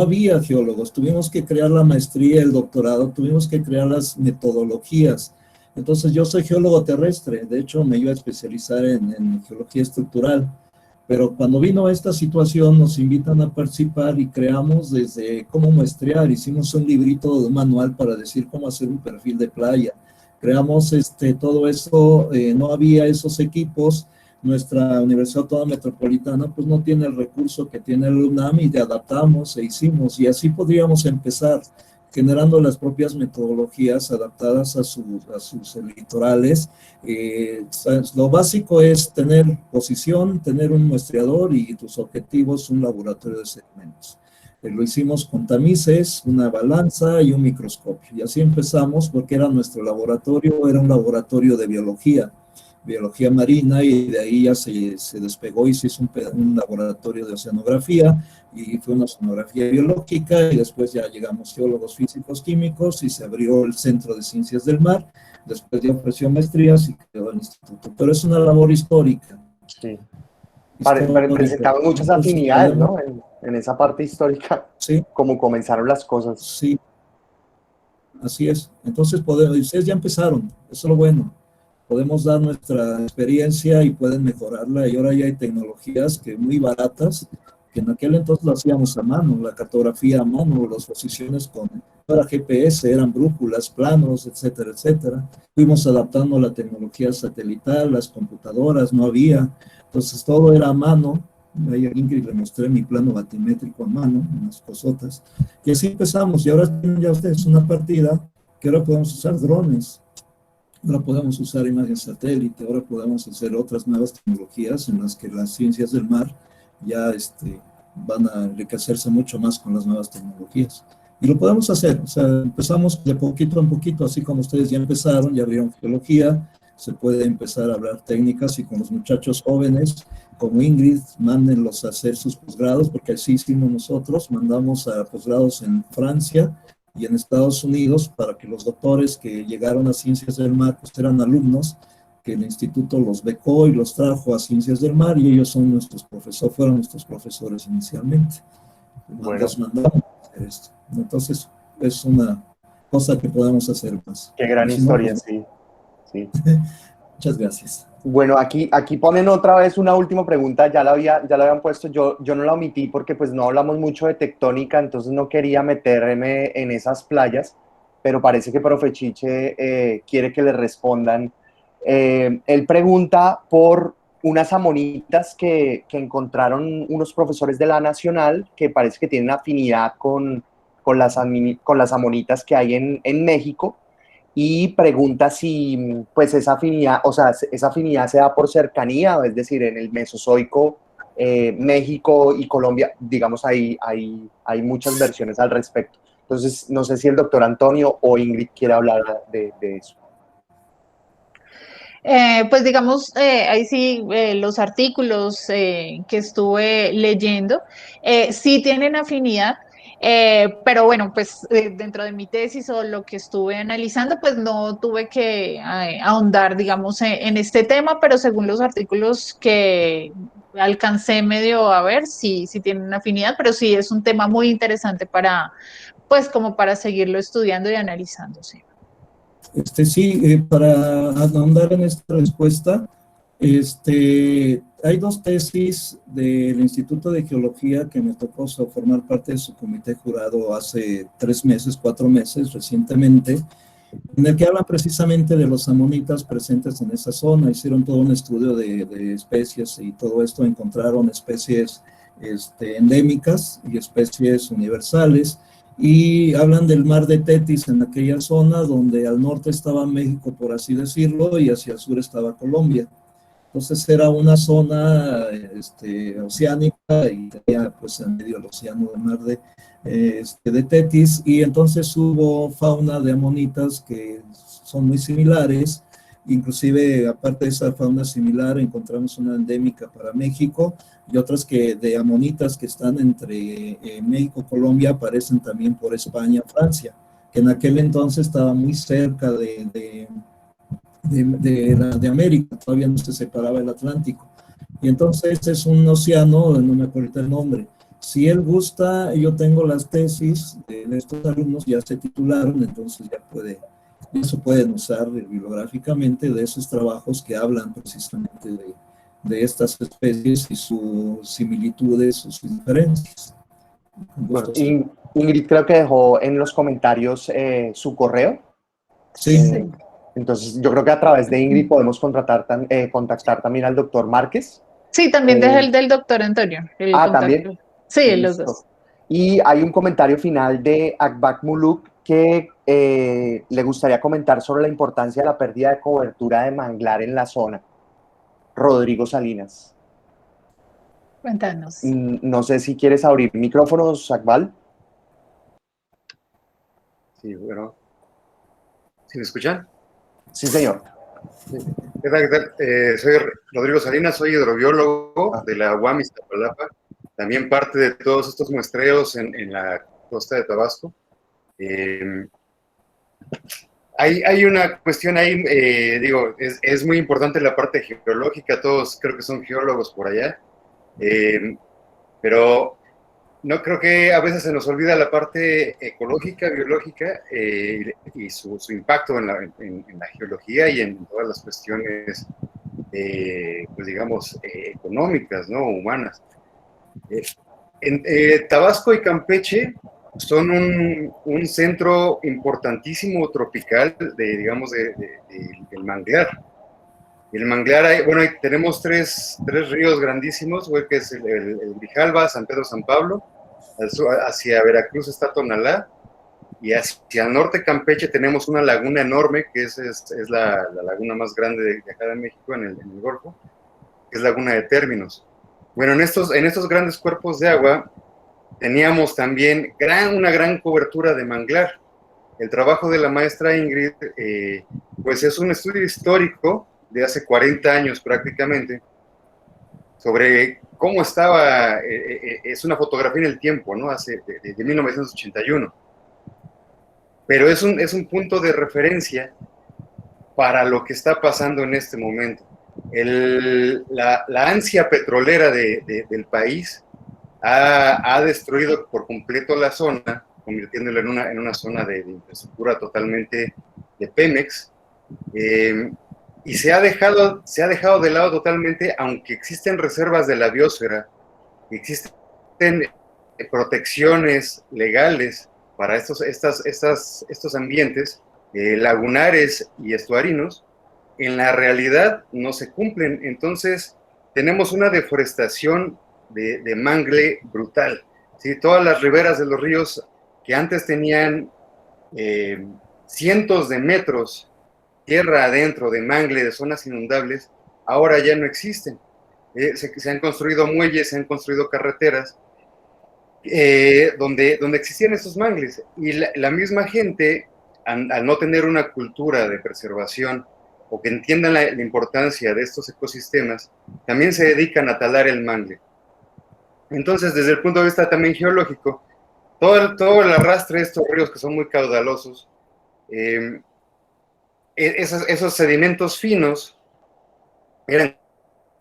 había geólogos. Tuvimos que crear la maestría, el doctorado, tuvimos que crear las metodologías. Entonces yo soy geólogo terrestre, de hecho me iba a especializar en geología estructural. Pero cuando vino esta situación nos invitan a participar y creamos desde cómo muestrear. Hicimos un librito, un manual para decir cómo hacer un perfil de playa. Creamos todo eso, no había esos equipos. Nuestra Universidad Autónoma Metropolitana pues no tiene el recurso que tiene el UNAM, y te adaptamos e hicimos. Y así podríamos empezar generando las propias metodologías adaptadas a sus litorales. Lo básico es tener posición, tener un muestreador y tus objetivos un laboratorio de sedimentos. Lo hicimos con tamices, una balanza y un microscopio. Y así empezamos porque era nuestro laboratorio, era un laboratorio de biología marina, y de ahí ya se despegó y se hizo un laboratorio de oceanografía, y fue una oceanografía biológica, y después ya llegamos geólogos físicos químicos y se abrió el Centro de Ciencias del Mar, después ya ofreció maestrías y creó el instituto. Pero es una labor histórica. Sí. Presentamos muchas afinidades, ¿no? En esa parte histórica, sí, cómo comenzaron las cosas. Sí, así es. Entonces, ustedes ya empezaron, eso es lo bueno. Podemos dar nuestra experiencia y pueden mejorarla, y ahora ya hay tecnologías que muy baratas que en aquel entonces lo hacíamos a mano, la cartografía a mano, las posiciones con, no era GPS, eran brújulas, planos, etcétera, etcétera. Fuimos adaptando la tecnología satelital, las computadoras, no había, entonces todo era a mano. Ahí a Ingrid le mostré mi plano batimétrico a mano, unas cosotas, y así empezamos, y ahora tienen ya ustedes una partida que ahora podemos usar drones, ahora podemos usar imagen satélite, ahora podemos hacer otras nuevas tecnologías en las que las ciencias del mar ya van a enriquecerse mucho más con las nuevas tecnologías. Y lo podemos hacer, o sea, empezamos de poquito en poquito, así como ustedes ya empezaron, ya abrieron geología, se puede empezar a hablar técnicas y con los muchachos jóvenes, como Ingrid, mándenlos a hacer sus posgrados, porque así hicimos nosotros, mandamos a posgrados en Francia y en Estados Unidos para que los doctores que llegaron a Ciencias del Mar, pues eran alumnos, que el instituto los becó y los trajo a Ciencias del Mar y ellos son nuestros profesores, fueron nuestros profesores inicialmente. Bueno. Los mandamos a hacer esto. Entonces, es una cosa que podemos hacer más. Qué gran historia, pues, sí. Sí. Muchas gracias. Bueno, aquí ponen otra vez una última pregunta, ya la habían puesto, yo no la omití porque pues no hablamos mucho de tectónica, entonces no quería meterme en esas playas, pero parece que profe Chiche quiere que le respondan. Él pregunta por unas amonitas que encontraron unos profesores de la Nacional que parece que tienen afinidad con las amonitas que hay en México. Y pregunta si pues esa afinidad, o sea, esa afinidad se da por cercanía, es decir, en el Mesozoico, México y Colombia, digamos, hay muchas versiones al respecto. Entonces, no sé si el doctor Antonio o Ingrid quiere hablar de eso. Pues digamos, ahí sí, los artículos que estuve leyendo sí tienen afinidad, pero bueno, pues dentro de mi tesis o lo que estuve analizando, pues no tuve que ahondar, digamos, en este tema, pero según los artículos que alcancé medio a ver, sí, sí tienen afinidad, pero sí es un tema muy interesante para, pues como para seguirlo estudiando y analizando, sí. Sí, para ahondar en esta respuesta, hay dos tesis del Instituto de Geología que me tocó formar parte de su comité jurado hace 3 meses, 4 meses, recientemente, en el que hablan precisamente de los amonitas presentes en esa zona. Hicieron todo un estudio de especies y todo esto, encontraron especies endémicas y especies universales, y hablan del mar de Tetis en aquella zona donde al norte estaba México, por así decirlo, y hacia el sur estaba Colombia. Entonces era una zona oceánica y tenía pues en medio el océano de mar de Tetis, y entonces hubo fauna de amonitas que son muy similares. Inclusive, aparte de esa fauna similar, encontramos una endémica para México y otras que de amonitas que están entre México y Colombia aparecen también por España, Francia, que en aquel entonces estaba muy cerca de América, todavía no se separaba el Atlántico. Y entonces es un océano, no me acuerdo el nombre. Si él gusta, yo tengo las tesis de estos alumnos, ya se titularon, entonces eso pueden usar bibliográficamente de esos trabajos que hablan precisamente de estas especies y sus similitudes, sus diferencias. Bueno, Ingrid creo que dejó en los comentarios su correo. Sí. Entonces, yo creo que a través de Ingrid podemos contactar también al doctor Márquez. Sí, también dejé el del doctor Antonio. ¿También? Sí, Listo. los dos. Y hay un comentario final de Akbak Muluk que le gustaría comentar sobre la importancia de la pérdida de cobertura de manglar en la zona. Rodrigo Salinas. Cuéntanos. No sé si quieres abrir micrófonos, Akbal. Sí, bueno. ¿Sí me escuchan? Sí, señor. ¿Qué tal? Soy Rodrigo Salinas, soy hidrobiólogo de la UAM Iztapalapa, también parte de todos estos muestreos en la costa de Tabasco. Hay una cuestión ahí, es muy importante la parte geológica, todos creo que son geólogos por allá, pero no creo que a veces se nos olvida la parte ecológica, biológica y su impacto en la geología y en todas las cuestiones, pues digamos, económicas, ¿no? Humanas. Tabasco y Campeche son un centro importantísimo tropical digamos, del manglar. El manglar, bueno, ahí tenemos tres ríos grandísimos, güey, que es el Grijalva, San Pedro, San Pablo, hacia Veracruz está Tonalá, y hacia el norte Campeche tenemos una laguna enorme, que es la laguna más grande de acá de México, en el Golfo, que es Laguna de Términos. Bueno, en estos grandes cuerpos de agua teníamos también una gran cobertura de manglar. El trabajo de la maestra Ingrid, pues es un estudio histórico de hace 40 años prácticamente, sobre cómo estaba, es una fotografía en el tiempo, ¿no? De 1981. Pero es un punto de referencia para lo que está pasando en este momento. La ansia petrolera del país ha destruido por completo la zona, convirtiéndola en una zona de infraestructura totalmente de Pemex, y se ha dejado de lado totalmente, aunque existen reservas de la biosfera, existen protecciones legales para estos ambientes lagunares y estuarinos, en la realidad no se cumplen. Entonces tenemos una deforestación de mangle brutal, ¿sí? Todas las riberas de los ríos que antes tenían cientos de metros tierra adentro de mangle, de zonas inundables, ahora ya no existen. Se han construido muelles, se han construido carreteras donde existían esos mangles, y la misma gente, al no tener una cultura de preservación o que entiendan la importancia de estos ecosistemas, también se dedican a talar el mangle. Entonces, desde el punto de vista también geológico, todo el arrastre de estos ríos que son muy caudalosos, esos sedimentos finos eran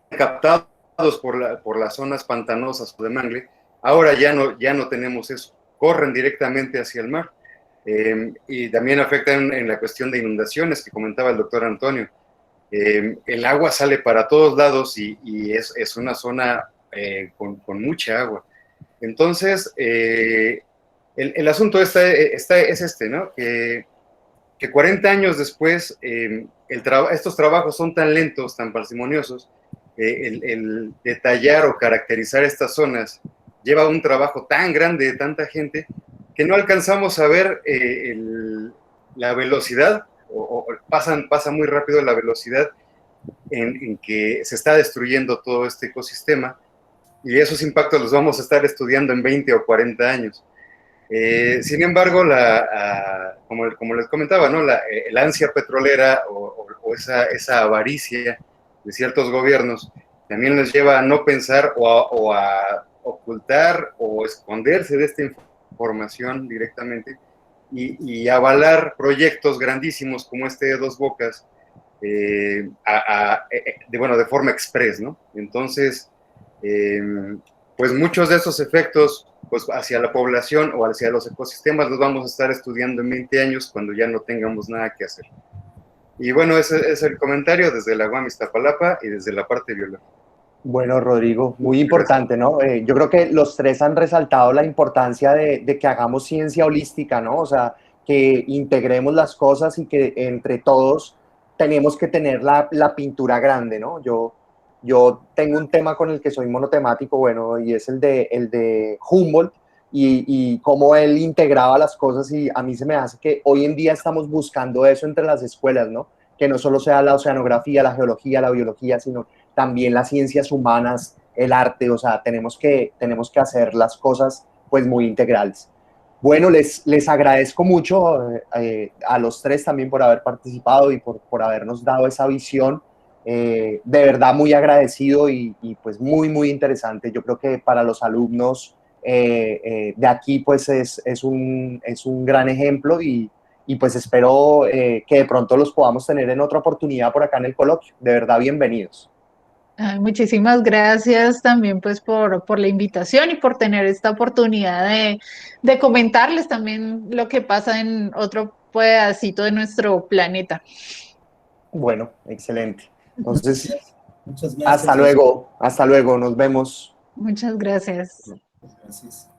captados por las zonas pantanosas de mangle. Ahora ya no tenemos eso, corren directamente hacia el mar, y también afectan en la cuestión de inundaciones que comentaba el doctor Antonio. El agua sale para todos lados y es una zona con mucha agua. Entonces, el asunto es ¿no? Que 40 años después, estos trabajos son tan lentos, tan parsimoniosos, el detallar o caracterizar estas zonas lleva un trabajo tan grande de tanta gente que no alcanzamos a ver la velocidad, o pasa muy rápido la velocidad en que se está destruyendo todo este ecosistema, y esos impactos los vamos a estar estudiando en 20 o 40 años. Sin embargo, como les comentaba, ¿no? La ansia petrolera o esa avaricia de ciertos gobiernos también les lleva a no pensar o a ocultar o esconderse de esta información directamente y avalar proyectos grandísimos como este de Dos Bocas, de forma express, ¿no? Entonces, pues muchos de esos efectos pues hacia la población o hacia los ecosistemas los vamos a estar estudiando en 20 años cuando ya no tengamos nada que hacer. Y bueno, ese es el comentario desde la UAM Iztapalapa y desde la parte biológica. Bueno, Rodrigo, muy importante, ¿no? Yo creo que los tres han resaltado la importancia de que hagamos ciencia holística, ¿no? O sea, que integremos las cosas y que entre todos tenemos que tener la pintura grande, ¿no? Yo tengo un tema con el que soy monotemático, bueno, y es el de Humboldt y cómo él integraba las cosas, y a mí se me hace que hoy en día estamos buscando eso entre las escuelas, ¿no? Que no solo sea la oceanografía, la geología, la biología, sino también las ciencias humanas, el arte, o sea, tenemos que hacer las cosas pues muy integrales. Bueno, les agradezco mucho a los tres también por haber participado y por habernos dado esa visión. De verdad muy agradecido y pues muy, muy interesante. Yo creo que para los alumnos de aquí pues es un gran ejemplo y pues espero que de pronto los podamos tener en otra oportunidad por acá en el coloquio. De verdad, bienvenidos. Ay, muchísimas gracias también pues por la invitación y por tener esta oportunidad de comentarles también lo que pasa en otro pedacito de nuestro planeta. Bueno, excelente. Entonces, Muchas gracias. hasta luego, nos vemos. Muchas gracias. Gracias.